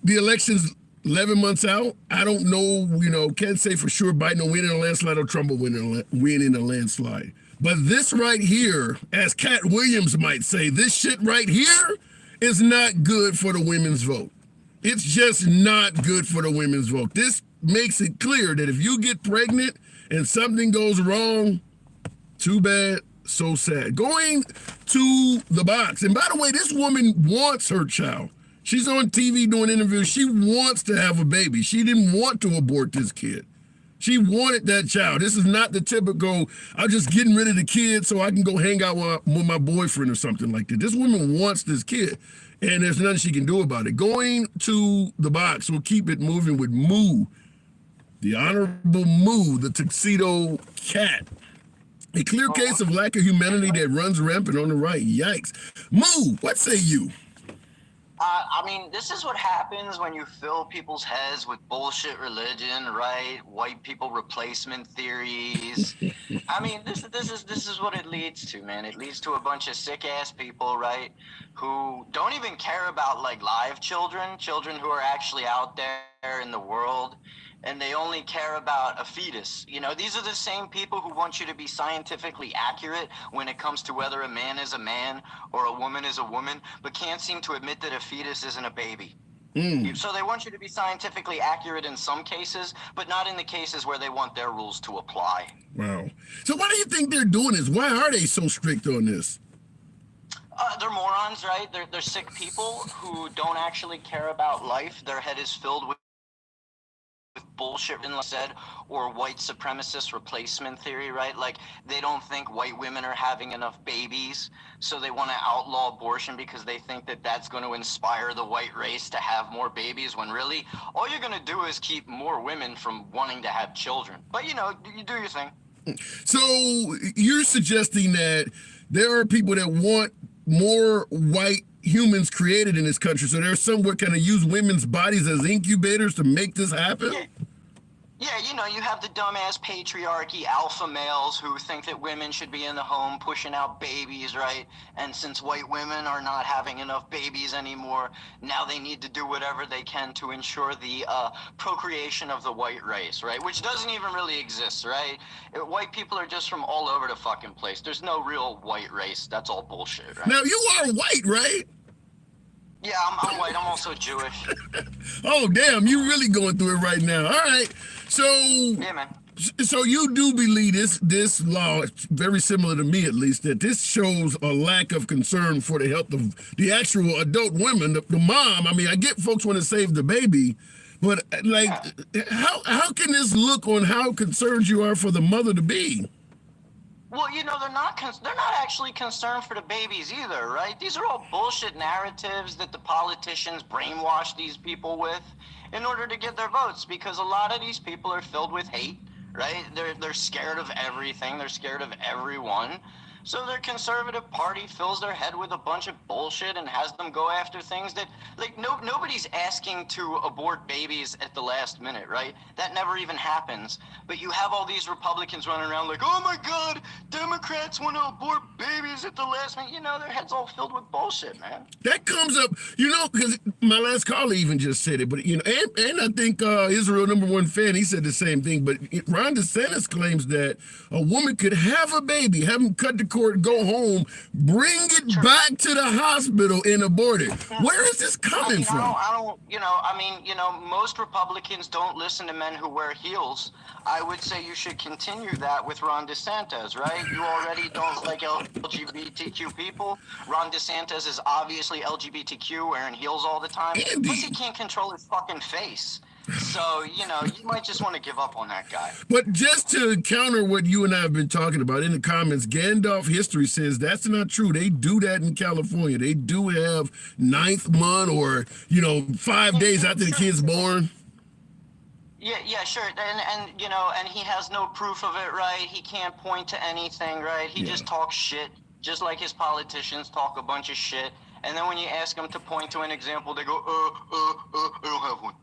The election's 11 months out. I don't know, can't say for sure Biden will win in a landslide or Trump will win in a landslide. But this right here, as Cat Williams might say, this shit right here is not good for the women's vote. It's just not good for the women's vote. This makes it clear that if you get pregnant and something goes wrong, too bad, so sad. Going to the box. And by the way, this woman wants her child. She's on TV doing interviews. She wants to have a baby. She didn't want to abort this kid. She wanted that child. This is not the typical, I'm just getting rid of the kid so I can go hang out with my boyfriend or something like that. This woman wants this kid, and there's nothing she can do about it. Going to the box, we'll keep it moving with Moo. The Honorable Moo, the Tuxedo Cat. A clear case of lack of humanity that runs rampant on the right. Yikes. Moo, what say you? I mean, this is what happens when you fill people's heads with bullshit religion, right? White people replacement theories. I mean, this is what it leads to, man. It leads to a bunch of sick ass people, right? Who don't even care about like live children who are actually out there in the world. And they only care about a fetus. You know, these are the same people who want you to be scientifically accurate when it comes to whether a man is a man or a woman is a woman, but can't seem to admit that a fetus isn't a baby. So they want you to be scientifically accurate in some cases, but not in the cases where they want their rules to apply. Wow. So why do you think they're doing this? Why are they so strict on this? They're morons, right? They're sick people who don't actually care about life. Their head is filled with bullshit, like said, or white supremacist replacement theory, right? Like they don't think white women are having enough babies, so they want to outlaw abortion because they think that that's going to inspire the white race to have more babies, when really all you're going to do is keep more women from wanting to have children. But you know, you do your thing. So you're suggesting that there are people that want more white humans created in this country, so they're somewhat kind of use women's bodies as incubators to make this happen? Yeah, you know, you have the dumbass patriarchy, alpha males who think that women should be in the home pushing out babies, right? And since white women are not having enough babies anymore, now they need to do whatever they can to ensure the procreation of the white race, right? Which doesn't even really exist, right? White people are just from all over the fucking place. There's no real white race. That's all bullshit, right? Now, you are white, right? Yeah, I'm white. I'm also Jewish. Oh, damn, you really going through it right now. All right. So, Yeah, man. so you do believe this law, very similar to me at least, that this shows a lack of concern for the health of the actual adult women, the mom. I mean, I get folks want to save the baby, but like, how can this look on how concerned you are for the mother to be? Well, you know, they're not actually concerned for the babies either, right? These are all bullshit narratives that the politicians brainwash these people with in order to get their votes, because a lot of these people are filled with hate, right? They're scared of everything. They're scared of everyone. So their conservative party fills their head with a bunch of bullshit and has them go after things that, like, nobody's asking to abort babies at the last minute, right? That never even happens. But you have all these Republicans running around like, oh my God, Democrats want to abort babies at the last minute. You know, their heads all filled with bullshit, man. That comes up, you know, because my last caller even just said it, but, you know, and I think Israel #1 fan, he said the same thing, but Ron DeSantis claims that a woman could have a baby, have him cut the cord, go home, bring it back to the hospital and abort it. Where is this coming from? Most Republicans don't listen to men who wear heels. I would say you should continue that with Ron DeSantis, right? You already don't like LGBTQ people. Ron DeSantis is obviously LGBTQ, wearing heels all the time. Andy. Plus he can't control his fucking face. So, you know, you might just want to give up on that guy. But just to counter what you and I have been talking about in the comments, Gandalf History says that's not true. They do that in California. They do have 9th month or, 5 days after the kid's born. Yeah, sure. And he has no proof of it, right? He can't point to anything, right? He just talks shit, just like his politicians talk a bunch of shit. And then when you ask them to point to an example, they go, I don't have one.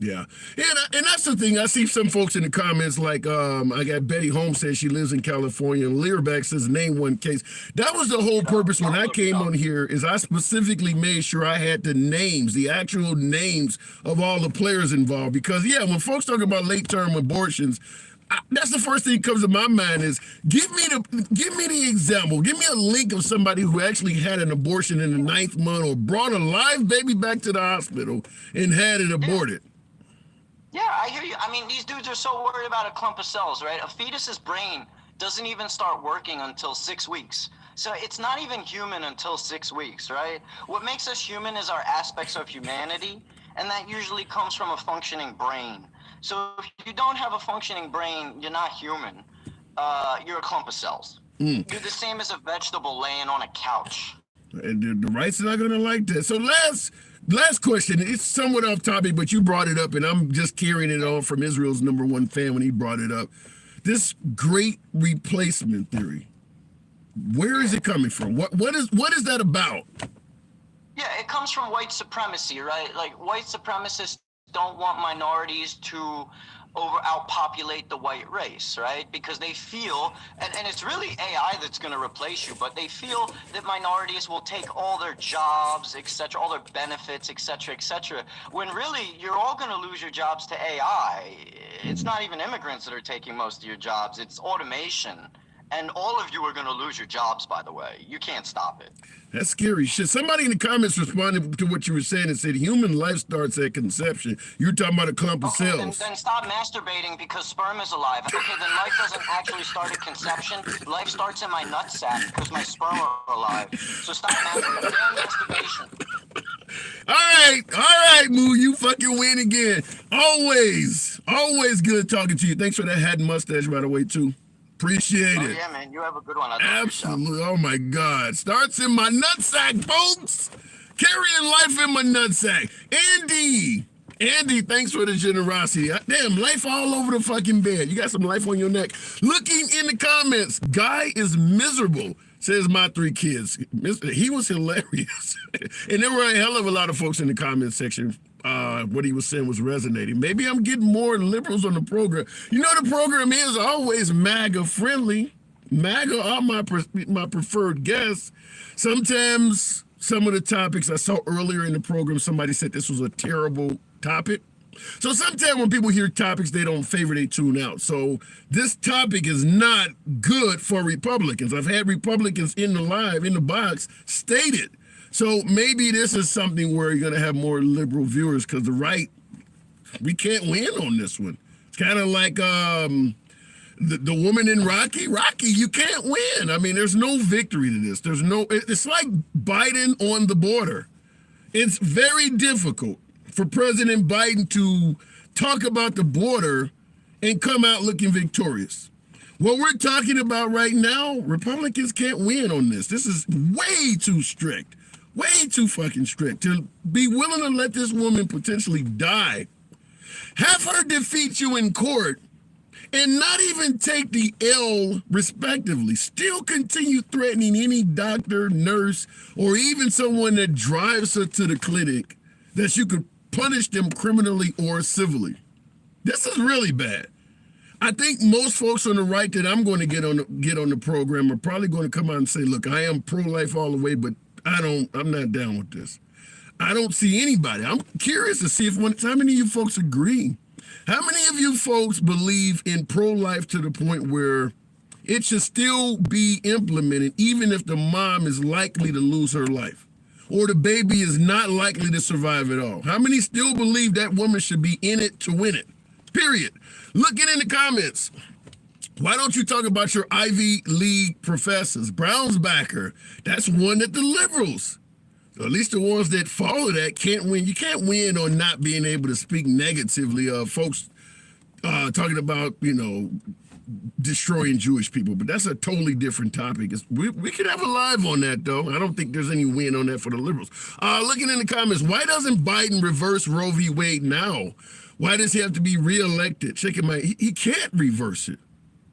Yeah, and that's the thing. I see some folks in the comments like, I got Betty Holmes says she lives in California, and Learback says name one case. That was the whole purpose when I came on here, is I specifically made sure I had the names, the actual names of all the players involved, because when folks talk about late-term abortions, that's the first thing that comes to my mind is give me the example. Give me a link of somebody who actually had an abortion in the 9th month or brought a live baby back to the hospital and had it aborted. Yeah, I hear you. I mean, these dudes are so worried about a clump of cells, right? A fetus's brain doesn't even start working until 6 weeks. So it's not even human until 6 weeks, right? What makes us human is our aspects of humanity, and that usually comes from a functioning brain. So if you don't have a functioning brain, you're not human. You're a clump of cells. You're the same as a vegetable laying on a couch. And the rights are not going to like that. So let's Last question. It's somewhat off topic, but you brought it up, and I'm just carrying it on from Israel's #1 fan when he brought it up. This great replacement theory. Where is it coming from? What is that about? Yeah, it comes from white supremacy, right? Like white supremacists don't want minorities to outpopulate the white race, right? Because they feel, and it's really AI that's going to replace you, but they feel that minorities will take all their jobs, etc., all their benefits, etc., when really you're all going to lose your jobs to AI. It's not even immigrants that are taking most of your jobs, it's automation. And all of you are going to lose your jobs, by the way. You can't stop it. That's scary shit. Somebody in the comments responded to what you were saying and said human life starts at conception. You're talking about a clump of cells. Then stop masturbating because sperm is alive. Okay, then life doesn't actually start at conception. Life starts in my nutsack because my sperm are alive. So stop masturbation. All right, Moo, you fucking win again. Always good talking to you. Thanks for that hat and mustache, by the way, too. Appreciate it. Yeah, man. You have a good one. Absolutely. Oh, my God. Starts in my nutsack, folks. Carrying life in my nutsack. Andy, thanks for the generosity. Damn, life all over the fucking bed. You got some life on your neck. Looking in the comments, guy is miserable, says my 3 kids. He was hilarious. And there were a hell of a lot of folks in the comment section. What he was saying was resonating. Maybe I'm getting more liberals on the program. You know, the program is always MAGA friendly. MAGA are my preferred guests. Sometimes some of the topics I saw earlier in the program, somebody said this was a terrible topic. So sometimes when people hear topics they don't favor, they tune out. So this topic is not good for Republicans. I've had Republicans in the box state it. So maybe this is something where you're going to have more liberal viewers because the right, we can't win on this one. It's kind of like the woman in Rocky. Rocky, you can't win. I mean, there's no victory to this. It's like Biden on the border. It's very difficult for President Biden to talk about the border and come out looking victorious. What we're talking about right now, Republicans can't win on this. This is way too strict. Way too fucking strict to be willing to let this woman potentially die, have her defeat you in court, and not even take the L respectively, still continue threatening any doctor, nurse, or even someone that drives her to the clinic that you could punish them criminally or civilly. This is really bad. I think most folks on the right that I'm going to get on the program are probably going to come out and say, look, I am pro-life all the way, but I'm not down with this. I don't see anybody. I'm curious to see how many of you folks agree. How many of you folks believe in pro-life to the point where it should still be implemented even if the mom is likely to lose her life or the baby is not likely to survive at all? How many still believe that woman should be in it to win it? Period. Looking in the comments. Why don't you talk about your Ivy League professors? Brownsbacker, that's one that the liberals, or at least the ones that follow that, can't win. You can't win on not being able to speak negatively of folks talking about, destroying Jewish people. But that's a totally different topic. We could have a live on that, though. I don't think there's any win on that for the liberals. Looking in the comments, why doesn't Biden reverse Roe v. Wade now? Why does he have to be reelected? He can't reverse it.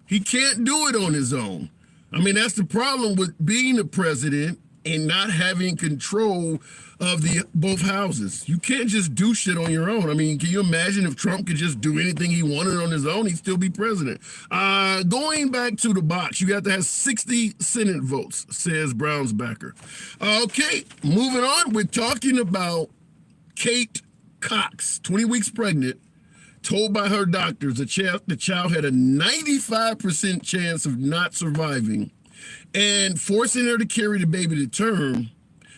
He can't do it on his own. I mean, that's the problem with being a president and not having control of both houses. You can't just do shit on your own. I mean, can you imagine if Trump could just do anything he wanted on his own, he'd still be president? Going back to the box, you got to have 60 Senate votes, says Brownsbacker. Okay, moving on. We're talking about Kate Cox, 20 weeks pregnant, told by her doctors the child had a 95% chance of not surviving, and forcing her to carry the baby to term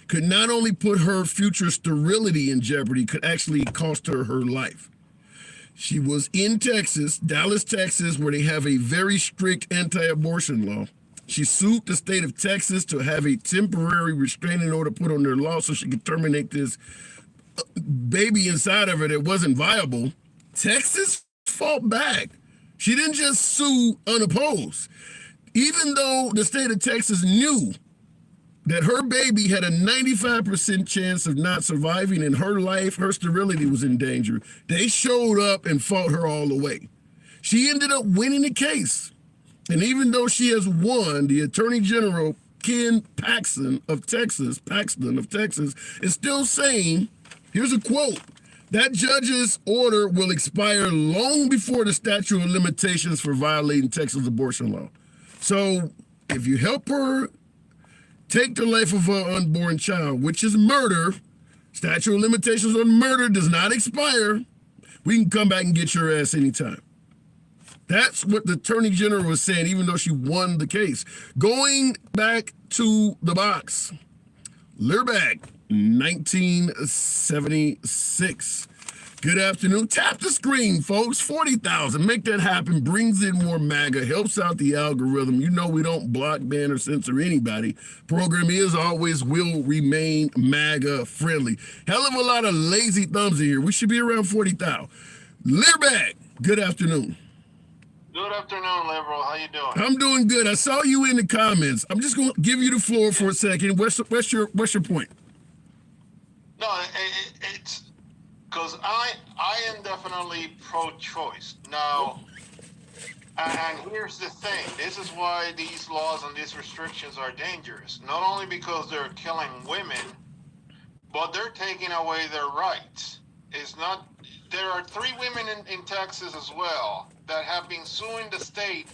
could not only put her future sterility in jeopardy, could actually cost her her life. She was in Texas, Dallas, Texas, where they have a very strict anti-abortion law. She sued the state of Texas to have a temporary restraining order put on their law so she could terminate this baby inside of her that wasn't viable. Texas fought back. She didn't just sue unopposed. Even though the state of Texas knew that her baby had a 95% chance of not surviving and her life, her sterility was in danger. They showed up and fought her all the way. She ended up winning the case. And even though she has won, the Attorney General, Ken Paxton of Texas, is still saying, here's a quote, that judge's order will expire long before the statute of limitations for violating Texas abortion law. So if you help her take the life of her unborn child, which is murder, statute of limitations on murder does not expire, we can come back and get your ass anytime. That's what the Attorney General was saying, even though she won the case. Going back to the box, Learback, 1976. Good afternoon. Tap the screen, folks. 40,000. Make that happen. Brings in more MAGA. Helps out the algorithm. You know we don't block, ban, or censor anybody. Program is always will remain MAGA friendly. Hell of a lot of lazy thumbs in here. We should be around 40,000. Learback, good afternoon. Good afternoon, Liberal. How you doing? I'm doing good. I saw you in the comments. I'm just going to give you the floor for a second. What's your point? No, it's because I am definitely pro-choice. Now, and here's the thing. This is why these laws and these restrictions are dangerous. Not only because they're killing women, but they're taking away their rights. It's not. There are 3 women in Texas as well that have been suing the state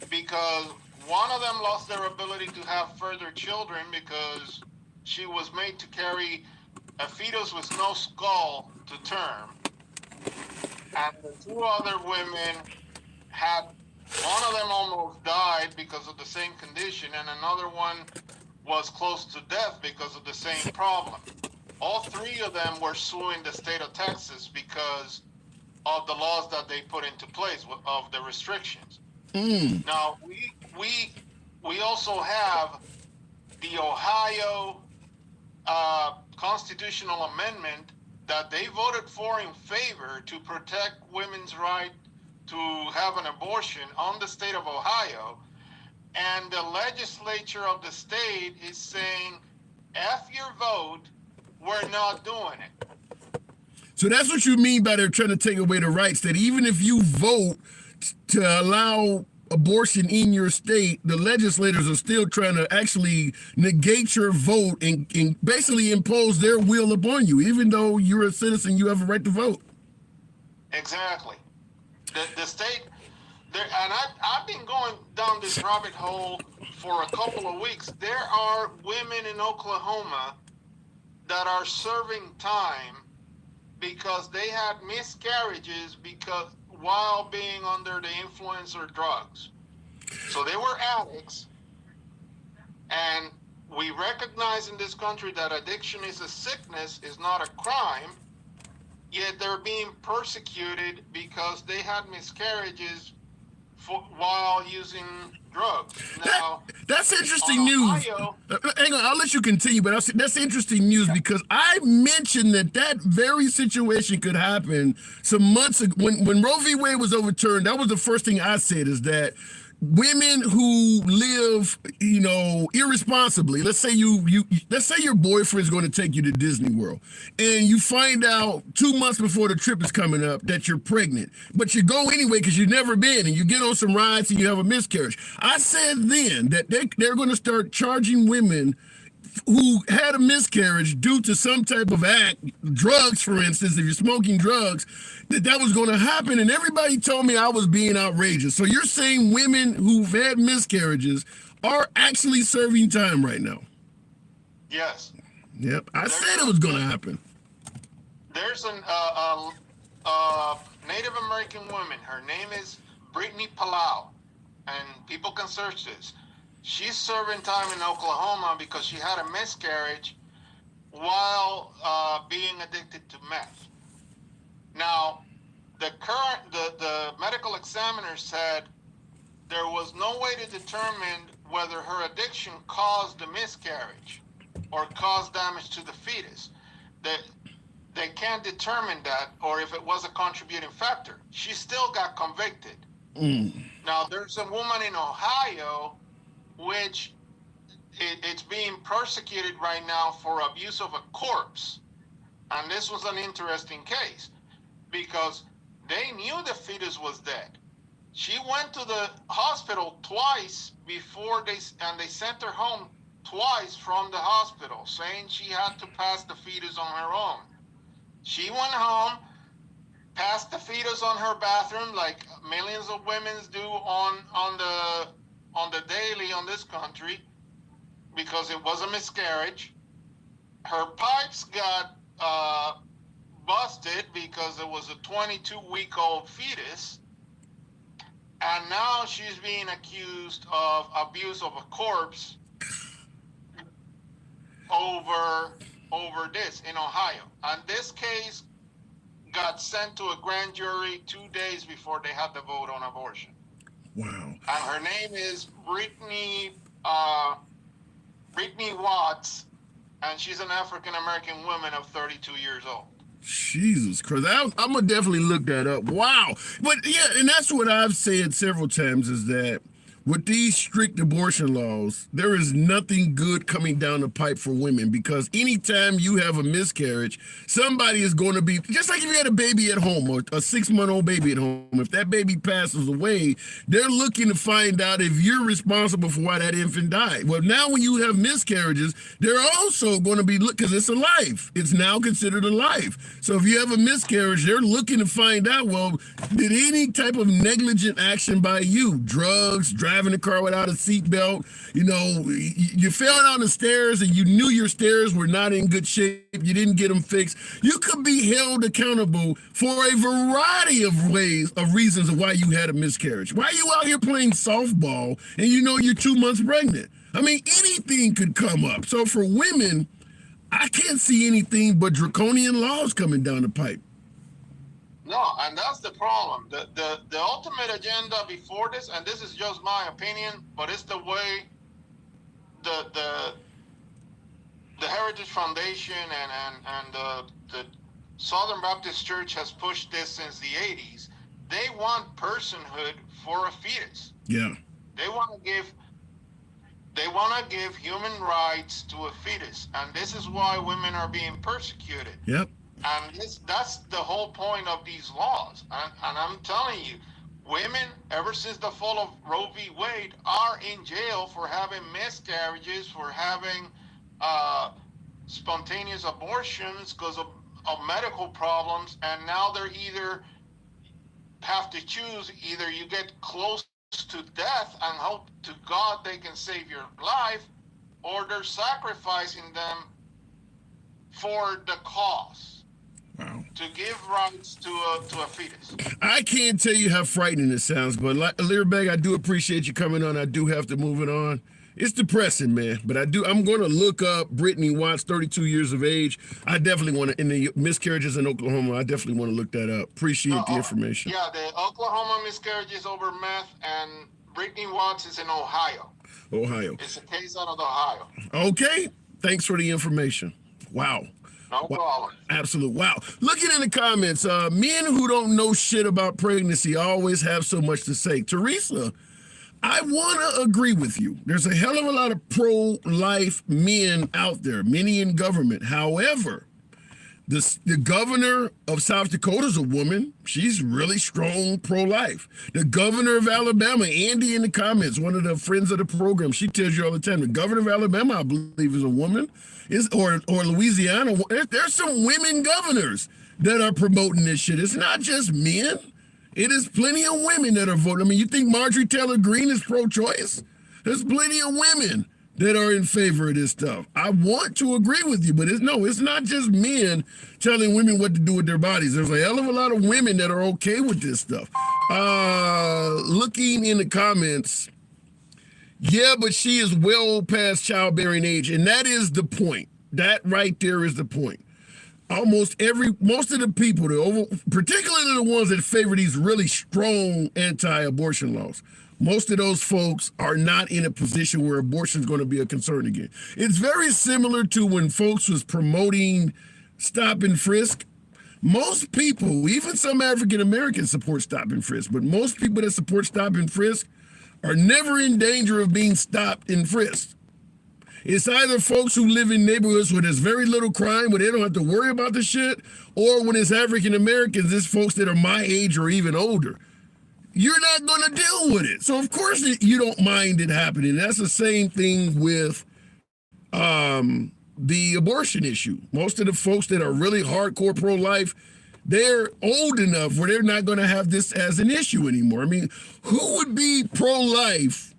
because one of them lost their ability to have further children because she was made to carry a fetus with no skull to term. And the 2 other women had, one of them almost died because of the same condition, and another one was close to death because of the same problem. All 3 of them were suing the state of Texas because of the laws that they put into place of the restrictions. Now, we also have the Ohio constitutional amendment that they voted for in favor to protect women's right to have an abortion on the state of Ohio. And the legislature of the state is saying, F your vote, we're not doing it. So that's what you mean by they're trying to take away the rights, that even if you vote to allow abortion in your state, the legislators are still trying to actually negate your vote and basically impose their will upon you. Even though you're a citizen, you have a right to vote. Exactly. The state, and I've been going down this rabbit hole for a couple of weeks. There are women in Oklahoma that are serving time because they had miscarriages while being under the influence of drugs. So they were addicts, and we recognize in this country that addiction is a sickness, is not a crime, yet they're being persecuted because they had miscarriages while using drugs. Now, that's interesting news. Hang on, I'll let you continue, but that's interesting news because I mentioned that very situation could happen some months ago. When Roe v. Wade was overturned, that was the first thing I said, is that women who live, irresponsibly, let's say your boyfriend's going to take you to Disney World and you find out 2 months before the trip is coming up that you're pregnant, but you go anyway because you've never been, and you get on some rides and you have a miscarriage. I said then that they're going to start charging women who had a miscarriage due to some type of act, drugs, for instance, if you're smoking drugs, that was going to happen. And everybody told me I was being outrageous. So you're saying women who've had miscarriages are actually serving time right now? Yes. Yep. I said it was going to happen. There's a Native American woman. Her name is Brittany Palau, and people can search this. She's serving time in Oklahoma because she had a miscarriage while being addicted to meth. Now, the medical examiner said there was no way to determine whether her addiction caused the miscarriage or caused damage to the fetus. They can't determine that, or if it was a contributing factor. She still got convicted. Now, there's a woman in Ohio which it's being persecuted right now for abuse of a corpse. And this was an interesting case because they knew the fetus was dead. She went to the hospital twice before they sent her home twice from the hospital, saying she had to pass the fetus on her own. She went home, passed the fetus on her bathroom like millions of women do on the daily on this country because it was a miscarriage. Her pipes got busted because it was a 22-week-old fetus, and now she's being accused of abuse of a corpse over this in Ohio. And this case got sent to a grand jury 2 days before they had the vote on abortion. Wow. And her name is Brittany Watts, and she's an African-American woman of 32 years old. Jesus Christ. I'm going to definitely look that up. Wow. But yeah, and that's what I've said several times is that with these strict abortion laws, there is nothing good coming down the pipe for women because anytime you have a miscarriage, somebody is going to be, just like if you had a baby at home or a 6-month-old baby at home, if that baby passes away, they're looking to find out if you're responsible for why that infant died. Well, now when you have miscarriages, they're also going to be, because it's a life. It's now considered a life. So if you have a miscarriage, they're looking to find out, well, did any type of negligent action by you, drugs, driving the car without a seatbelt, you fell down the stairs and you knew your stairs were not in good shape, you didn't get them fixed, you could be held accountable for a variety of reasons of why you had a miscarriage. Why are you out here playing softball and you're 2 months pregnant? I mean, anything could come up. So for women, I can't see anything but draconian laws coming down the pipe. No, and that's the problem. The ultimate agenda before this, and this is just my opinion, but it's the way the Heritage Foundation and the Southern Baptist Church has pushed this since the 80s. They want personhood for a fetus. Yeah. They want to give human rights to a fetus, and this is why women are being persecuted. Yep. And that's the whole point of these laws. And I'm telling you, women, ever since the fall of Roe v. Wade, are in jail for having miscarriages, for having spontaneous abortions because of medical problems. And now they're either have to choose, either you get close to death and hope to God they can save your life, or they're sacrificing them for the cause. Wow. To give rights to a fetus. I can't tell you how frightening it sounds, but Learbag, I do appreciate you coming on. I do have to move it on. It's depressing, man, but I'm going to look up Brittany Watts, 32 years of age. I definitely want to, in the miscarriages in Oklahoma, I definitely want to look that up. Appreciate the information. Yeah, the Oklahoma miscarriages over meth, and Brittany Watts is in Ohio. Ohio. It's a case out of Ohio. Okay. Thanks for the information. Wow. No problem. Absolute. Wow. Looking in the comments, men who don't know shit about pregnancy always have so much to say. Teresa, I want to agree with you. There's a hell of a lot of pro-life men out there, many in government. However, the governor of South Dakota is a woman. She's really strong pro-life. The governor of Alabama, Andy in the comments, one of the friends of the program, she tells you all the time, the governor of Alabama, I believe, is a woman. Or Louisiana. There's some women governors that are promoting this shit. It's not just men. It is plenty of women that are voting. I mean, you think Marjorie Taylor Greene is pro-choice? There's plenty of women that are in favor of this stuff. I want to agree with you, but it's not just men telling women what to do with their bodies. There's a hell of a lot of women that are okay with this stuff. Looking in the comments, yeah, but she is well past childbearing age, and that is the point. That right there is the point. Most of the people, particularly the ones that favor these really strong anti-abortion laws, most of those folks are not in a position where abortion is going to be a concern again. It's very similar to when folks was promoting stop and frisk. Most people, even some African Americans, support stop and frisk, but most people that support stop and frisk are never in danger of being stopped and frisked. It's either folks who live in neighborhoods where there's very little crime, where they don't have to worry about the shit, or when it's African Americans, it's folks that are my age or even older. You're not going to deal with it. So, of course, you don't mind it happening. That's the same thing with the abortion issue. Most of the folks that are really hardcore pro-life, they're old enough where they're not going to have this as an issue anymore. I mean, who would be pro-life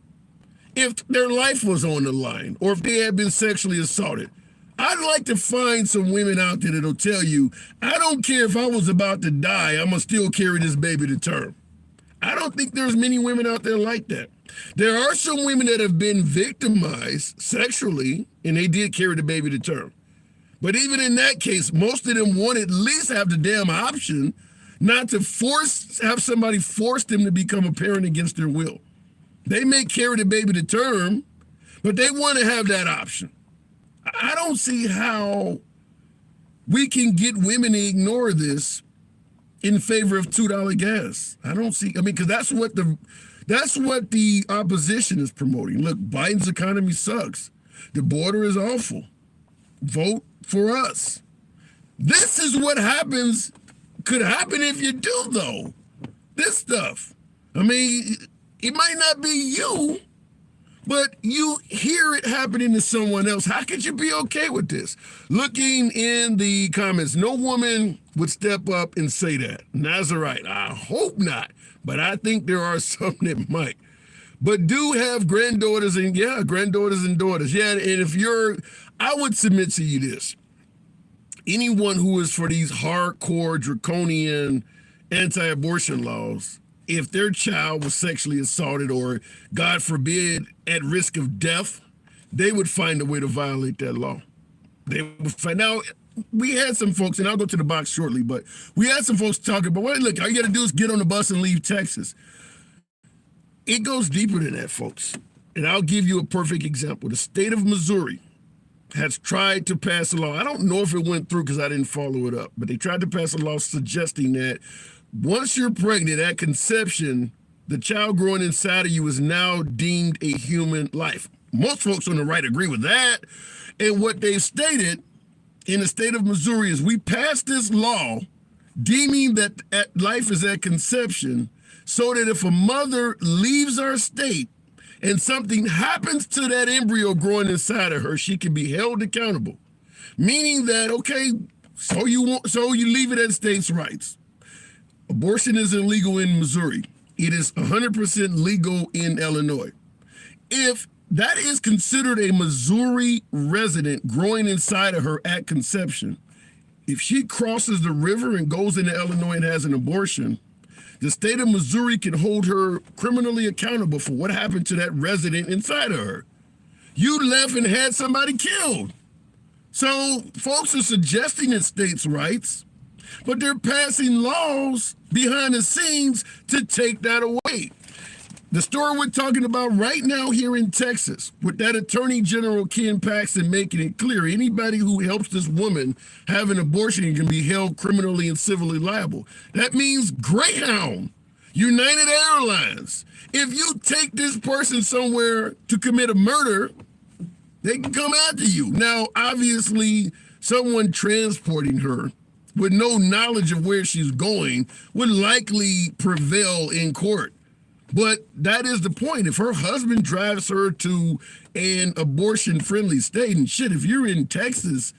if their life was on the line or if they had been sexually assaulted? I'd like to find some women out there that'll tell you, I don't care if I was about to die, I'm going to still carry this baby to term. I don't think there's many women out there like that. There are some women that have been victimized sexually, and they did carry the baby to term. But even in that case, most of them want at least have the damn option not to have somebody force them to become a parent against their will. They may carry the baby to term, but they want to have that option. I don't see how we can get women to ignore this in favor of $2 gas. I don't see, I mean, because that's what the opposition is promoting. Look, Biden's economy sucks. The border is awful. Vote for us. This is what could happen if you do, though. This stuff. I mean, it might not be you, but you hear it happening to someone else. How could you be okay with this? Looking in the comments, no woman would step up and say that. Nazarite, I hope not, but I think there are some that might. But do have granddaughters and granddaughters and daughters. Yeah, and if I would submit to you this. Anyone who is for these hardcore draconian anti-abortion laws, if their child was sexually assaulted or, God forbid, at risk of death, they would find a way to violate that law. They would find. Now, we had some folks, and I'll go to the box shortly, but we had some folks talking about, well, look, all you got to do is get on the bus and leave Texas. It goes deeper than that, folks. And I'll give you a perfect example. The state of Missouri has tried to pass a law. I don't know if it went through because I didn't follow it up, but they tried to pass a law suggesting that once you're pregnant at conception, the child growing inside of you is now deemed a human life. Most folks on the right agree with that. And what they've stated in the state of Missouri is we passed this law deeming that life is at conception so that if a mother leaves our state and something happens to that embryo growing inside of her, she can be held accountable. Meaning that, okay, so you leave it at states' rights. Abortion is illegal in Missouri. It is 100% legal in Illinois. If that is considered a Missouri resident growing inside of her at conception, if she crosses the river and goes into Illinois and has an abortion, the state of Missouri can hold her criminally accountable for what happened to that resident inside of her. You left and had somebody killed. So folks are suggesting it's states' rights, but they're passing laws behind the scenes to take that away. The story we're talking about right now here in Texas, with that Attorney General Ken Paxton making it clear, anybody who helps this woman have an abortion can be held criminally and civilly liable. That means Greyhound, United Airlines. If you take this person somewhere to commit a murder, they can come after you. Now, obviously, someone transporting her with no knowledge of where she's going would likely prevail in court. But that is the point. If her husband drives her to an abortion-friendly state, and shit, if you're in Texas,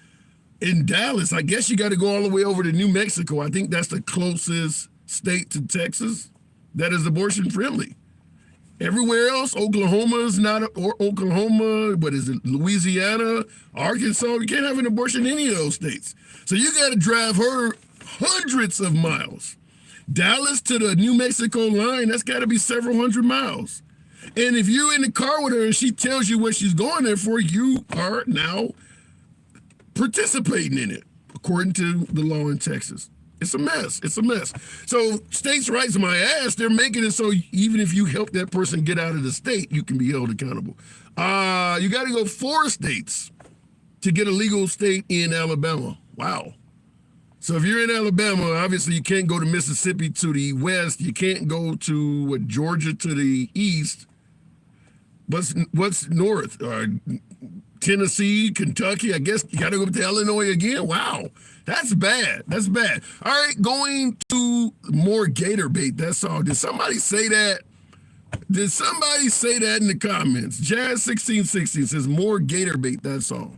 in Dallas, I guess you got to go all the way over to New Mexico. I think that's the closest state to Texas that is abortion-friendly. Everywhere else, Oklahoma is not, or Oklahoma, what is it, Louisiana, Arkansas, you can't have an abortion in any of those states. So you got to drive her hundreds of miles. Dallas to the New Mexico line, that's got to be several hundred miles. And if you're in the car with her and she tells you what she's going there for, you are now participating in it, according to the law in Texas. It's a mess. It's a mess. So states' rights, my ass, they're making it so even if you help that person get out of the state, you can be held accountable. You got to go 4 states to get a legal state in Alabama. Wow. So if you're in Alabama, obviously you can't go to Mississippi to the west. You can't go to Georgia to the east. What's north? Tennessee, Kentucky. I guess you got to go to Illinois again. Wow, that's bad. That's bad. All right, going to more gator bait. That's all. Did somebody say that? Did somebody say that in the comments? Jazz1616 says more gator bait. That's all.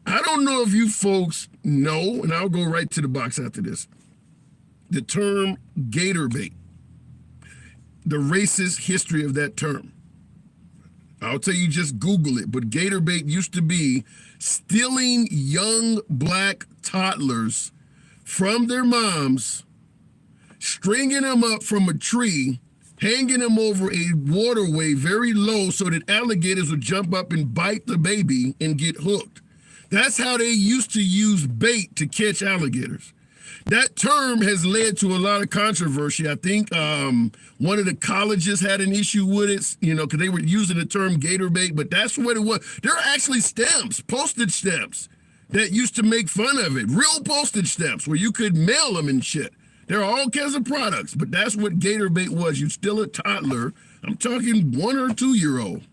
I don't know if you folks know, and I'll go right to the box after this. The term gator bait, the racist history of that term. I'll tell you, just Google it. But gator bait used to be stealing young black toddlers from their moms, stringing them up from a tree, hanging them over a waterway very low so that alligators would jump up and bite the baby and get hooked. That's how they used to use bait to catch alligators. That term has led to a lot of controversy. I think one of the colleges had an issue with it, you know, because they were using the term gator bait, but that's what it was. There are actually stamps, postage stamps, that used to make fun of it. Real postage stamps where you could mail them and shit. There are all kinds of products, but that's what gator bait was. You steal a toddler, I'm talking 1 or 2 year old,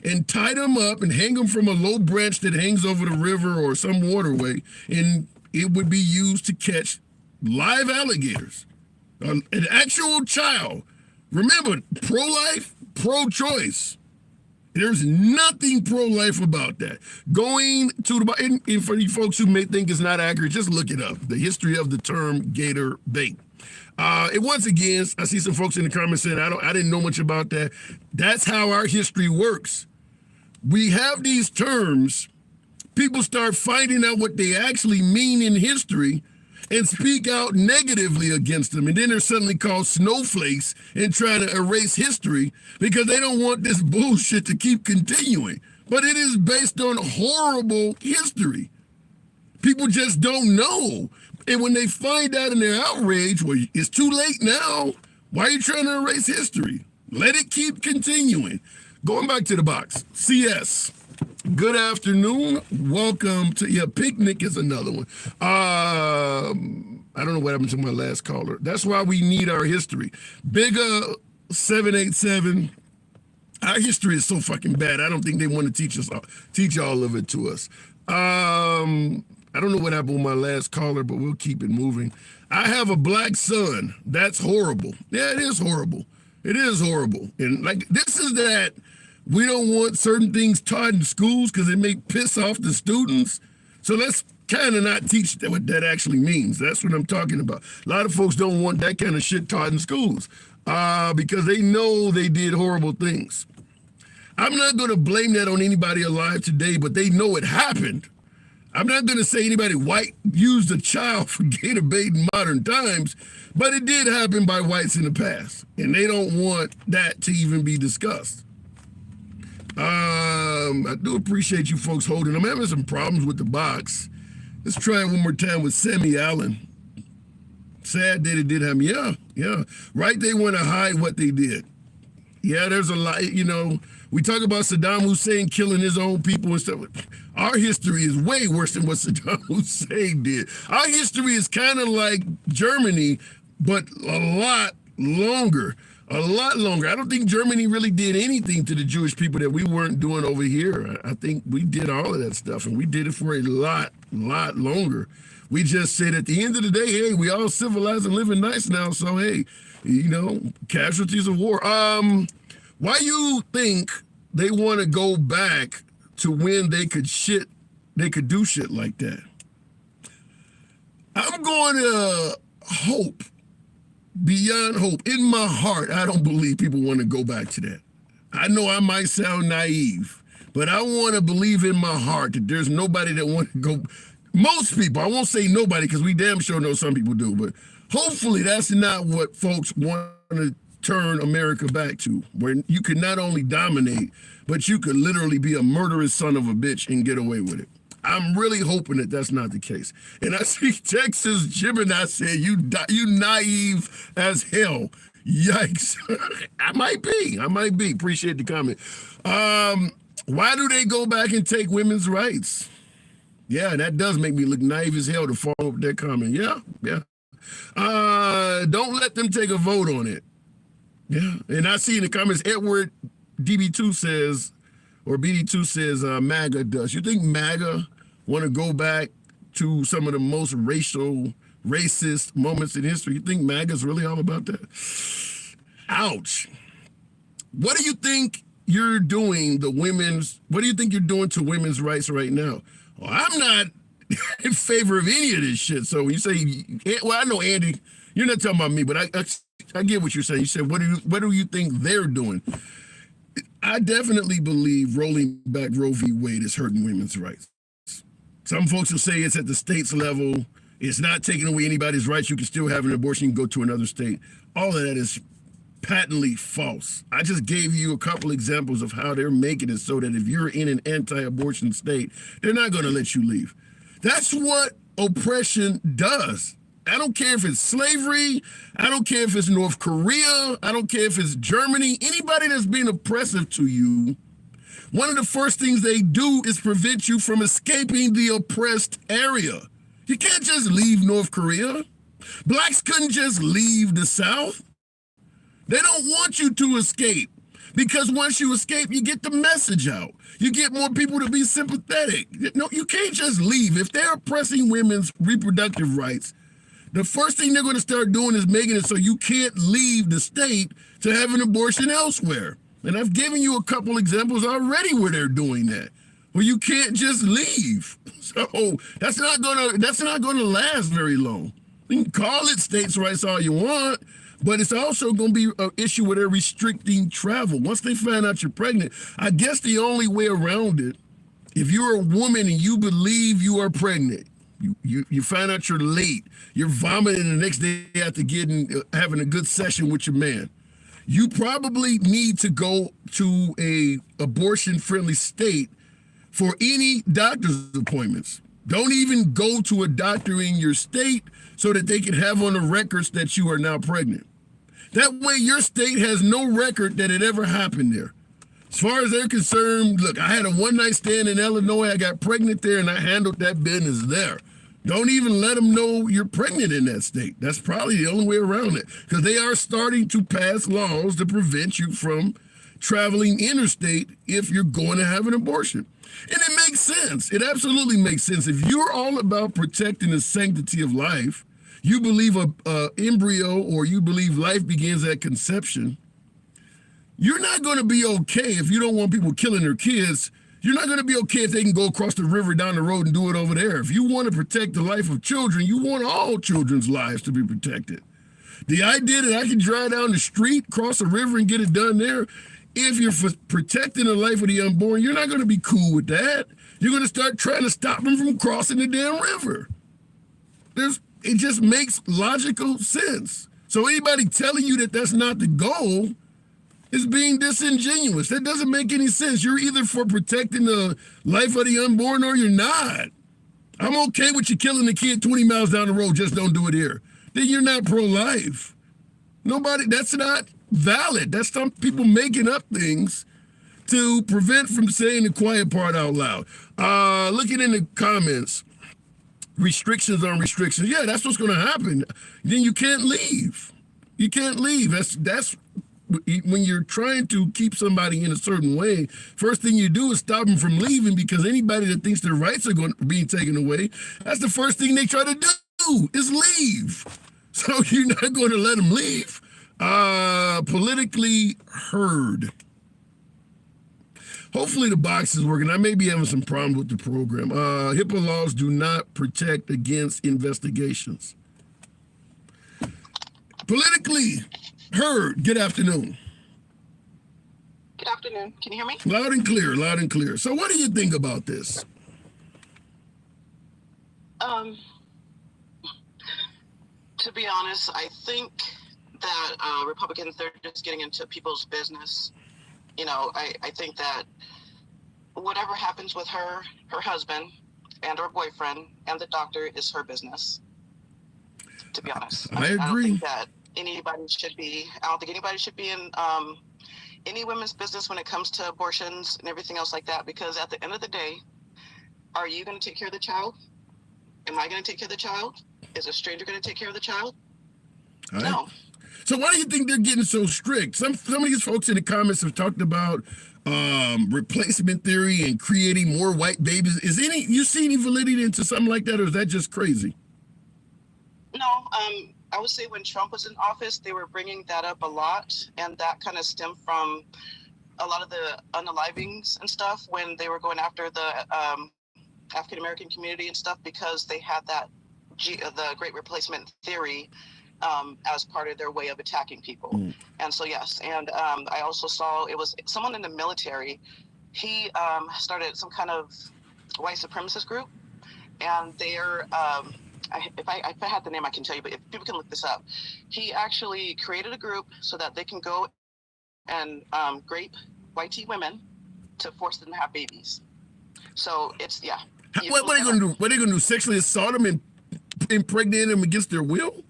and tie them up and hang them from a low branch that hangs over the river or some waterway, and it would be used to catch live alligators. An actual child. Remember, pro-life, pro-choice. There's nothing pro-life about that. Going to the, and for you folks who may think it's not accurate, just look it up. The history of the term gator bait. And once again, I see some folks in the comments saying, I didn't know much about that. That's how our history works. We have these terms, people start finding out what they actually mean in history and speak out negatively against them. And then they're suddenly called snowflakes and try to erase history because they don't want this bullshit to keep continuing. But it is based on horrible history. People just don't know. And when they find out in their outrage, well, it's too late now. Why are you trying to erase history? Let it keep continuing. Going back to the box, CS. Good afternoon. Welcome to, yeah, picnic is another one. I don't know what happened to my last caller. That's why we need our history. Bigger 787. Our history is so fucking bad. I don't think they want to teach all of it to us. I don't know what happened with my last caller, but we'll keep it moving. I have a black son. That's horrible. Yeah, it is horrible. It is horrible. And like, this is that we don't want certain things taught in schools because it may piss off the students. So let's kind of not teach what that actually means. That's what I'm talking about. A lot of folks don't want that kind of shit taught in schools because they know they did horrible things. I'm not going to blame that on anybody alive today, but they know it happened. I'm not going to say anybody white used a child for gator bait in modern times, but it did happen by whites in the past, and they don't want that to even be discussed. I do appreciate you folks holding. I'm having some problems with the box. Let's try it one more time with Sammy Allen. Sad that it did happen. Yeah. Right, they want to hide what they did. Yeah, there's a lot, you know, we talk about Saddam Hussein killing his own people and stuff. Our history is way worse than what Saddam Hussein did. Our history is kind of like Germany, but a lot longer. A lot longer. I don't think Germany really did anything to the Jewish people that we weren't doing over here. I think we did all of that stuff, and we did it for a lot longer. We just said at the end of the day, hey, we all civilized and living nice now, so hey, you know, casualties of war. Why you think they want to go back to when they could do shit like that? I'm going to hope, beyond hope. In my heart, I don't believe people want to go back to that. I know I might sound naive, but I want to believe in my heart that there's nobody that want to go. Most people, I won't say nobody because we damn sure know some people do, but hopefully that's not what folks want to turn America back to, where you could not only dominate, but you could literally be a murderous son of a bitch and get away with it. I'm really hoping that that's not the case. And I see Texas Gemini said, you naive as hell. Yikes. I might be. Appreciate the comment. Why do they go back and take women's rights? Yeah, that does make me look naive as hell to follow up that comment. Yeah. Don't let them take a vote on it. Yeah, and I see in the comments, Edward DB2 says, or BD2 says MAGA does. You think MAGA want to go back to some of the most racist moments in history? You think MAGA's really all about that? Ouch. What do you think you're doing what do you think you're doing to women's rights right now? Well, I'm not in favor of any of this shit. So when you say, well, I know, Andy, you're not talking about me, but I get what you're saying. You said, what do you think they're doing? I definitely believe rolling back Roe v. Wade is hurting women's rights. Some folks will say it's at the state's level. It's not taking away anybody's rights. You can still have an abortion and go to another state. All of that is patently false. I just gave you a couple examples of how they're making it so that if you're in an anti-abortion state, they're not going to let you leave. That's what oppression does. I don't care if it's slavery. I don't care if it's North Korea. I don't care if it's Germany. Anybody that's being oppressive to you, one of the first things they do is prevent you from escaping the oppressed area. You can't just leave North Korea. Blacks couldn't just leave the South. They don't want you to escape, because once you escape, you get the message out. You get more people to be sympathetic. No, you can't just leave. If they're oppressing women's reproductive rights, the first thing they're going to start doing is making it so you can't leave the state to have an abortion elsewhere. And I've given you a couple examples already where they're doing that, where you can't just leave. So that's not gonna last very long. You can call it states' rights all you want, but it's also going to be an issue where they're restricting travel. Once they find out you're pregnant, I guess the only way around it, if you're a woman and you believe you are pregnant, you find out you're late, you're vomiting the next day after having a good session with your man, you probably need to go to a abortion-friendly state for any doctor's appointments. Don't even go to a doctor in your state so that they can have on the records that you are now pregnant. That way your state has no record that it ever happened there. As far as they're concerned, look, I had a one-night stand in Illinois, I got pregnant there, and I handled that business there. Don't even let them know you're pregnant in that state. That's probably the only way around it, because they are starting to pass laws to prevent you from traveling interstate if you're going to have an abortion. And it makes sense. It absolutely makes sense. If you're all about protecting the sanctity of life, you believe a embryo, or you believe life begins at conception, you're not going to be okay if you don't want people killing their kids. You're not going to be okay if they can go across the river down the road and do it over there. If you want to protect the life of children, you want all children's lives to be protected. The idea that I can drive down the street, cross a river, and get it done there, if you're protecting the life of the unborn, you're not going to be cool with that. You're going to start trying to stop them from crossing the damn river. It just makes logical sense. So anybody telling you that that's not the goal is being disingenuous. That doesn't make any sense. You're either for protecting the life of the unborn or you're not. I'm okay with you killing the kid 20 miles down the road, just don't do it here. Then you're not pro-life. That's not valid. That's some people making up things to prevent from saying the quiet part out loud. Looking in the comments, restrictions on restrictions. Yeah, that's what's going to happen. Then you can't leave. You can't leave. That's when you're trying to keep somebody in a certain way, first thing you do is stop them from leaving, because anybody that thinks their rights are being taken away, that's the first thing they try to do is leave. So you're not going to let them leave. Politically heard. Hopefully the box is working. I may be having some problems with the program. HIPAA laws do not protect against investigations. Politically heard. Good afternoon. Good afternoon. Can you hear me? Loud and clear, loud and clear. So what do you think about this? To be honest, I think that Republicans, they're just getting into people's business. You know, I think that whatever happens with her husband and her boyfriend and the doctor is her business, to be honest. I agree. I don't think that anybody should be in any women's business when it comes to abortions and everything else like that, because at the end of the day, are you going to take care of the child? Am I going to take care of the child? Is a stranger going to take care of the child? No. So why do you think they're getting so strict? Some of these folks in the comments have talked about replacement theory and creating more white babies. You see any validity into something like that, or is that just crazy? No, I would say when Trump was in office, they were bringing that up a lot, and that kind of stemmed from a lot of the unalivings and stuff when they were going after the African American community and stuff, because they had that the Great Replacement theory as part of their way of attacking people. And so yes, and I also saw it was someone in the military. He started some kind of white supremacist group, and they're if I had the name, I can tell you, but if people can look this up, he actually created a group so that they can go and rape white women to force them to have babies. So it's What are they gonna do? What are they gonna do? Sexually assault them and impregnate them against their will?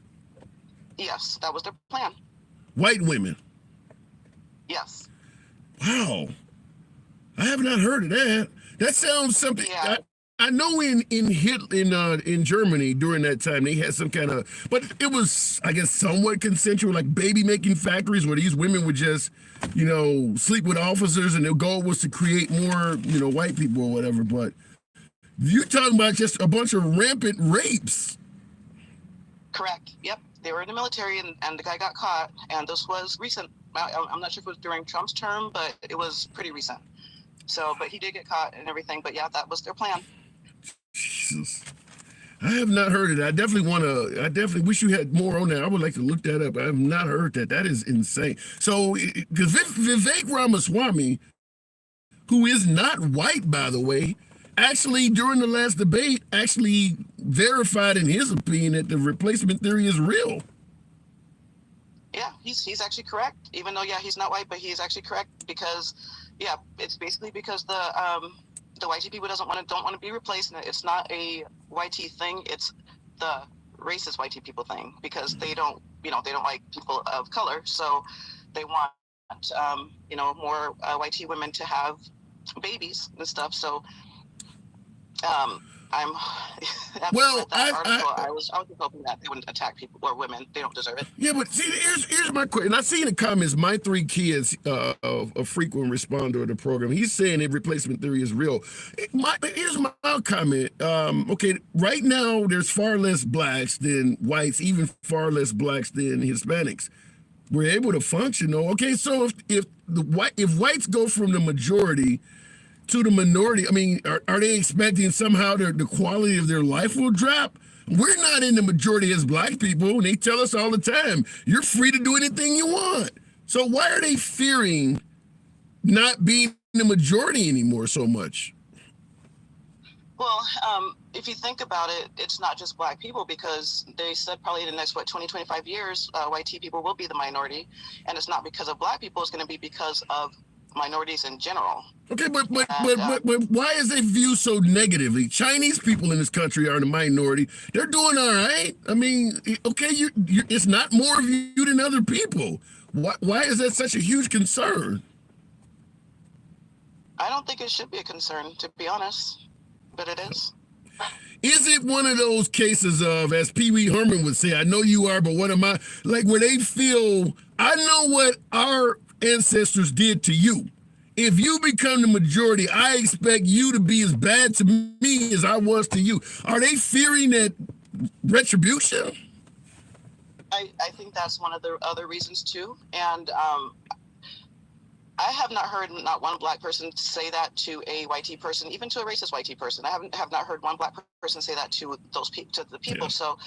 Yes, that was their plan. White women. Yes. Wow, I have not heard of that. That sounds something. Yeah. I know in Germany during that time they had some kind of, but it was, I guess, somewhat consensual, like baby making factories where these women would just, sleep with officers, and their goal was to create more, white people or whatever. But you're talking about just a bunch of rampant rapes. Correct. Yep. They were in the military, and the guy got caught, and this was recent. I'm not sure if it was during Trump's term, but it was pretty recent. So, but he did get caught and everything. But yeah, that was their plan. Jesus. I have not heard of that. I definitely wish you had more on that. I would like to look that up. I have not heard that. That is insane. So, because Vivek Ramaswamy, who is not white, by the way, actually, during the last debate, actually verified in his opinion that the replacement theory is real. Yeah, he's actually correct. Even though, he's not white, but he's actually correct because, it's basically because the YT people don't want to be replaced. And it's not a YT thing. It's the racist YT people thing, because they don't like people of color. So they want, more YT women to have babies and stuff. So, I was hoping that they wouldn't attack people or women. They don't deserve it. Yeah, but see, here's my question. I see in the comments, my 3 kids, a frequent responder of the program. He's saying that replacement theory is real. Here's my comment. Okay, right now there's far less blacks than whites, even far less blacks than Hispanics. We're able to function though. Okay, so if whites go from the majority to the minority, I mean, are they expecting somehow the quality of their life will drop? We're not in the majority as black people, and they tell us all the time, you're free to do anything you want. So why are they fearing not being the majority anymore so much? Well, if you think about it, it's not just black people, because they said probably in the next, 20, 25 years, YT people will be the minority. And it's not because of black people, it's going to be because of minorities in general. Okay, but why is they viewed so negatively? Chinese people in this country are the minority. They're doing all right. I mean, okay, it's not more of you than other people. Why is that such a huge concern? I don't think it should be a concern, to be honest, but it is. Is it one of those cases of, as Pee Wee Herman would say, I know you are, but what am I? Like where they feel, I know what our ancestors did to you. If you become the majority, I expect you to be as bad to me as I was to you. Are they fearing that retribution? I think that's one of the other reasons too. And I have not heard not one black person say that to a YT person, even to a racist YT person. I have not heard one black person say that to those to the people. Yeah. So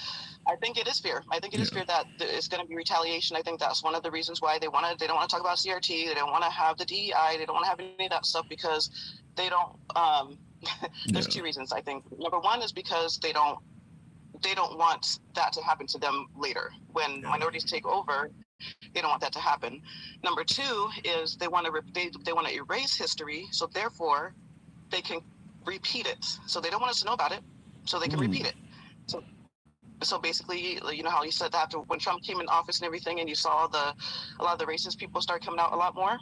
I think it is fear. I think it is fear that it's going to be retaliation. I think that's one of the reasons why they don't want to talk about CRT. They don't want to have the DEI. They don't want to have any of that stuff because they don't. There's 2 reasons. I think number 1 is because they don't want that to happen to them later when minorities take over. They don't want that to happen. Number 2 is they want to erase history, so therefore they can repeat it. So they don't want us to know about it, so they can repeat it. So basically, you know how you said that after when Trump came in office and everything, and you saw a lot of the racist people start coming out a lot more,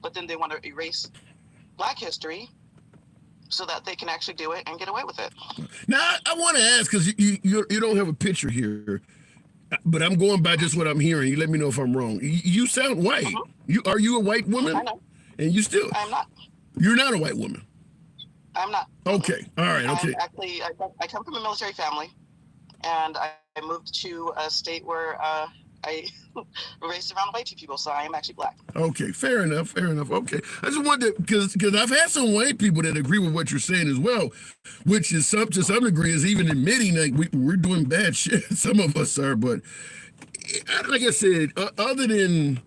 but then they want to erase Black history so that they can actually do it and get away with it. Now I want to ask, because you don't have a picture here. but I'm going by just what I'm hearing. You let me know if I'm wrong. You sound white. Are you a white woman? I know. And you still, I'm not. you're not a white woman. I'm not. Okay. All right. Okay. Actually, I come from a military family, and I moved to a state where I raised around white people, so I am actually black. Okay, fair enough, fair enough. Okay, I just wanted because I've had some white people that agree with what you're saying as well, which is to some degree is even admitting like we're doing bad shit. Some of us are, but like I said, other than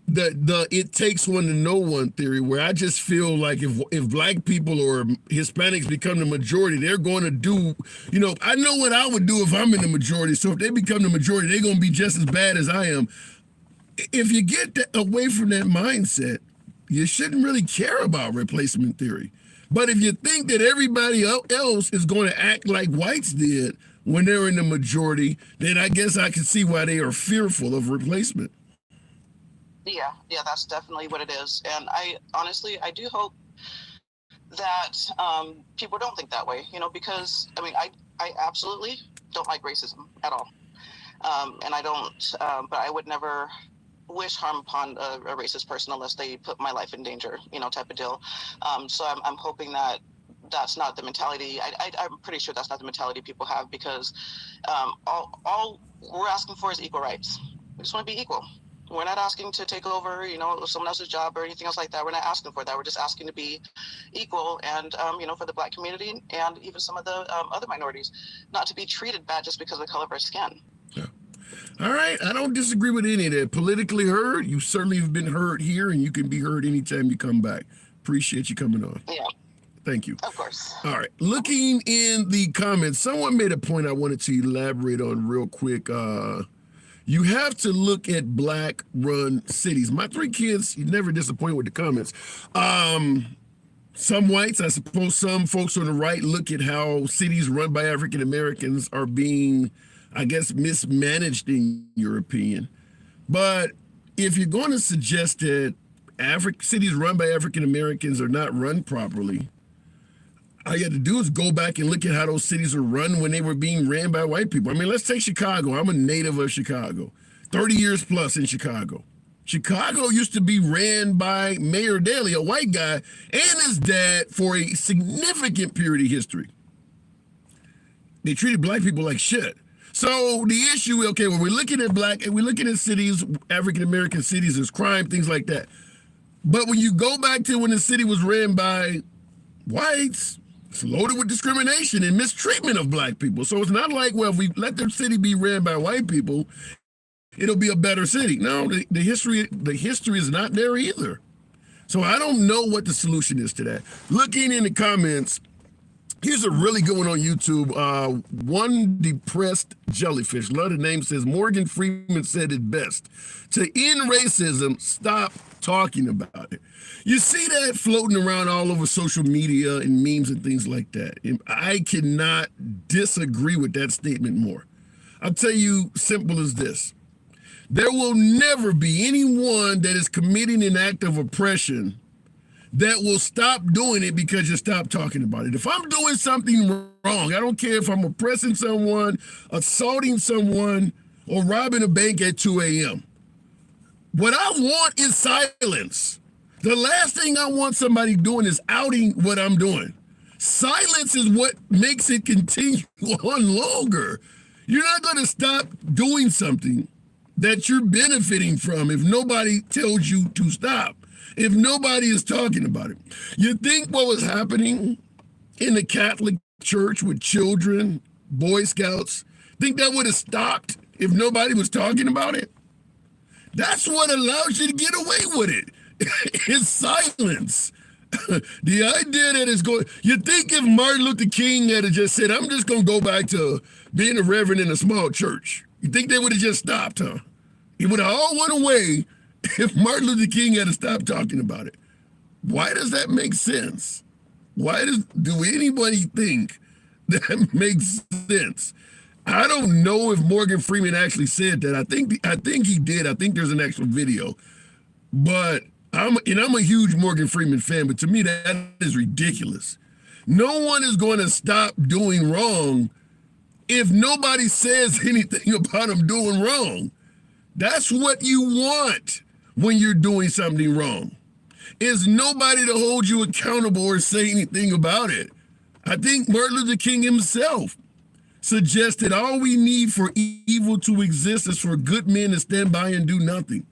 the it takes one to know one theory, where I just feel like if black people or Hispanics become the majority, they're going to do, I know what I would do if I'm in the majority. So if they become the majority, they're going to be just as bad as I am. If you get away from that mindset, you shouldn't really care about replacement theory. But if you think that everybody else is going to act like whites did when they're in the majority, then I guess I can see why they are fearful of replacement. Yeah, that's definitely what it is. And I do hope that people don't think that way, because I absolutely don't like racism at all. And I don't, but I would never wish harm upon a racist person unless they put my life in danger, type of deal. So I'm hoping that that's not the mentality. I'm pretty sure that's not the mentality people have, because all we're asking for is equal rights. We just want to be equal. We're not asking to take over, someone else's job or anything else like that. We're not asking for that. We're just asking to be equal, and for the black community and even some of the other minorities, not to be treated bad just because of the color of our skin. Yeah. All right, I don't disagree with any of that. Politically heard, you certainly have been heard here, and you can be heard anytime you come back. Appreciate you coming on. Yeah. Thank you. Of course. All right, looking in the comments, someone made a point I wanted to elaborate on real quick. You have to look at black-run cities. My 3 kids, you never disappoint with the comments. Some whites, I suppose some folks on the right look at how cities run by African Americans are being, I guess, mismanaged in your opinion. But if you're going to suggest that cities run by African Americans are not run properly, all you have to do is go back and look at how those cities were run when they were being ran by white people. I mean, let's take Chicago. I'm a native of Chicago, 30 years plus in Chicago. Chicago used to be ran by Mayor Daley, a white guy, and his dad for a significant period of history. They treated black people like shit. So the issue, okay, when we're looking at cities, African-American cities, there's crime, things like that. But when you go back to when the city was ran by whites, it's loaded with discrimination and mistreatment of black people. So it's not like, well, if we let the city be ran by white people, it'll be a better city. No, the history is not there either. So I don't know what the solution is to that. Looking in the comments, here's a really good one on YouTube. One depressed jellyfish, love the name, says Morgan Freeman said it best. To end racism, stop talking about it. You see that floating around all over social media and memes and things like that. And I cannot disagree with that statement more. I'll tell you simple as this. There will never be anyone that is committing an act of oppression that will stop doing it because you stop talking about it. If I'm doing something wrong, I don't care if I'm oppressing someone, assaulting someone, or robbing a bank at 2 a.m. What I want is silence. The last thing I want somebody doing is outing what I'm doing. Silence is what makes it continue on longer. You're not going to stop doing something that you're benefiting from if nobody tells you to stop, if nobody is talking about it. You think what was happening in the Catholic Church with children, Boy Scouts, think that would have stopped if nobody was talking about it? That's what allows you to get away with it. It's silence. The idea that it's going, you think if Martin Luther King had just said, I'm just going to go back to being a reverend in a small church, you think they would have just stopped, huh? It would have all went away if Martin Luther King had to stop talking about it. Why does that make sense? Do anybody think that makes sense? I don't know if Morgan Freeman actually said that. I think he did. I think there's an actual video. But I'm a huge Morgan Freeman fan, but to me that is ridiculous. No one is going to stop doing wrong if nobody says anything about them doing wrong. That's what you want when you're doing something wrong, is nobody to hold you accountable or say anything about it. I think Martin Luther King himself suggested all we need for evil to exist is for good men to stand by and do nothing.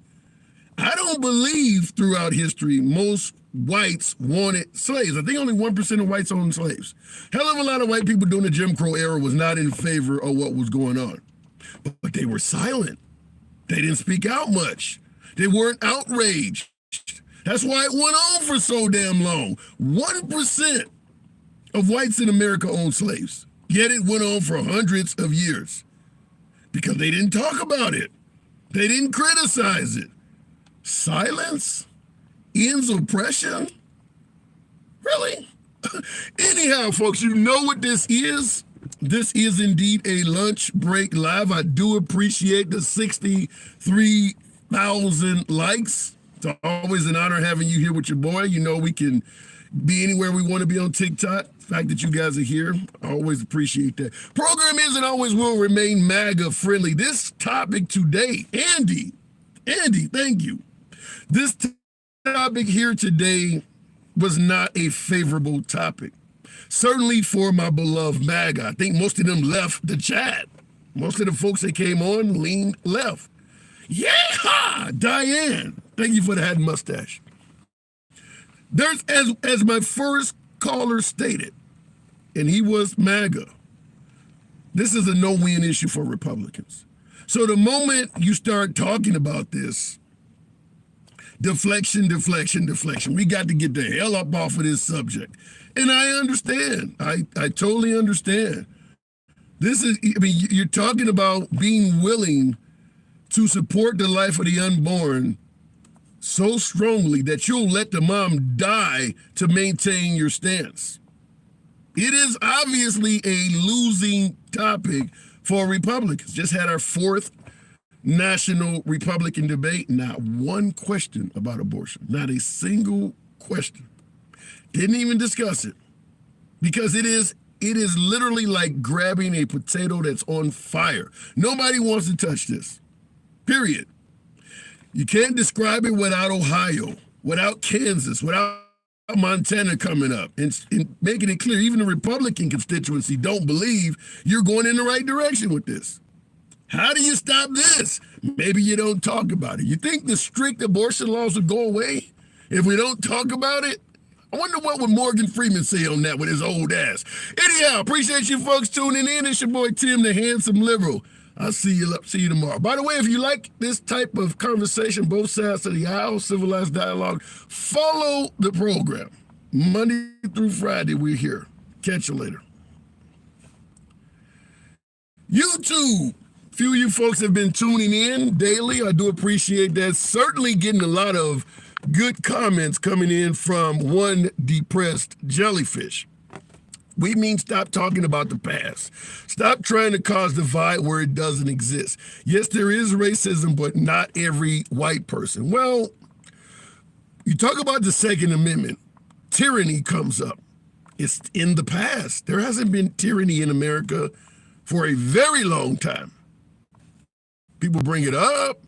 I don't believe throughout history most whites wanted slaves. I think only 1% of whites owned slaves. Hell of a lot of white people during the Jim Crow era was not in favor of what was going on. But they were silent. They didn't speak out much. They weren't outraged. That's why it went on for so damn long. 1% of whites in America owned slaves. Yet it went on for hundreds of years because they didn't talk about it. They didn't criticize it. Silence ends oppression? Really? Anyhow, folks, you know what this is. This is indeed a lunch break live. I do appreciate the 63,000 likes. It's always an honor having you here with your boy. You know, we can be anywhere we want to be on TikTok. The fact that you guys are here, I always appreciate that. Program is and always will remain MAGA friendly. This topic today, Andy, thank you. This topic here today was not a favorable topic. Certainly for my beloved MAGA. I think most of them left the chat. Most of the folks that came on leaned left. Yeah, Diane, thank you for the hat and mustache. There's, as my first caller stated, and he was MAGA, this is a no-win issue for Republicans. So the moment you start talking about this, deflection, we got to get the hell up off of this subject. And I understand, I totally understand. This is, I mean, you're talking about being willing to support the life of the unborn so strongly that you'll let the mom die to maintain your stance. It is obviously a losing topic for Republicans. Just had our fourth national Republican debate. Not one question about abortion. Not a single question. Didn't even discuss it. Because it is literally like grabbing a potato that's on fire. Nobody wants to touch this. Period. You can't describe it without Ohio, without Kansas, without Montana coming up, and making it clear even the Republican constituency don't believe you're going in the right direction with this. How do you stop this? Maybe you don't talk about it. You think the strict abortion laws would go away if we don't talk about it? I wonder what would Morgan Freeman say on that with his old ass. Anyhow, appreciate you folks tuning in. It's your boy Tim, the handsome liberal. I'll see you tomorrow. By the way, if you like this type of conversation, both sides of the aisle, civilized dialogue, follow the program. Monday through Friday, we're here. Catch you later. YouTube. A few of you folks have been tuning in daily. I do appreciate that. Certainly getting a lot of good comments coming in from one depressed jellyfish. We mean stop talking about the past. Stop trying to cause divide where it doesn't exist. Yes, there is racism, but not every white person. Well, you talk about the Second Amendment, tyranny comes up. It's in the past. There hasn't been tyranny in America for a very long time. People bring it up.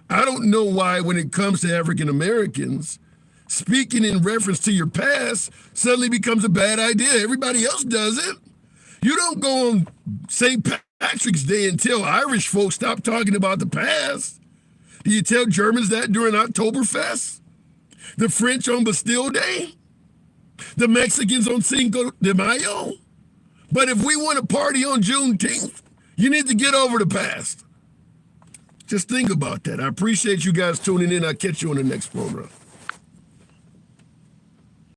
I don't know why when it comes to African Americans, speaking in reference to your past suddenly becomes a bad idea. Everybody else does it. You don't go on St. Patrick's Day and tell Irish folks stop talking about the past. Do you tell Germans that during Oktoberfest? The French on Bastille Day? The Mexicans on Cinco de Mayo? But if we want to party on Juneteenth, you need to get over the past. Just think about that. I appreciate you guys tuning in. I'll catch you on the next program.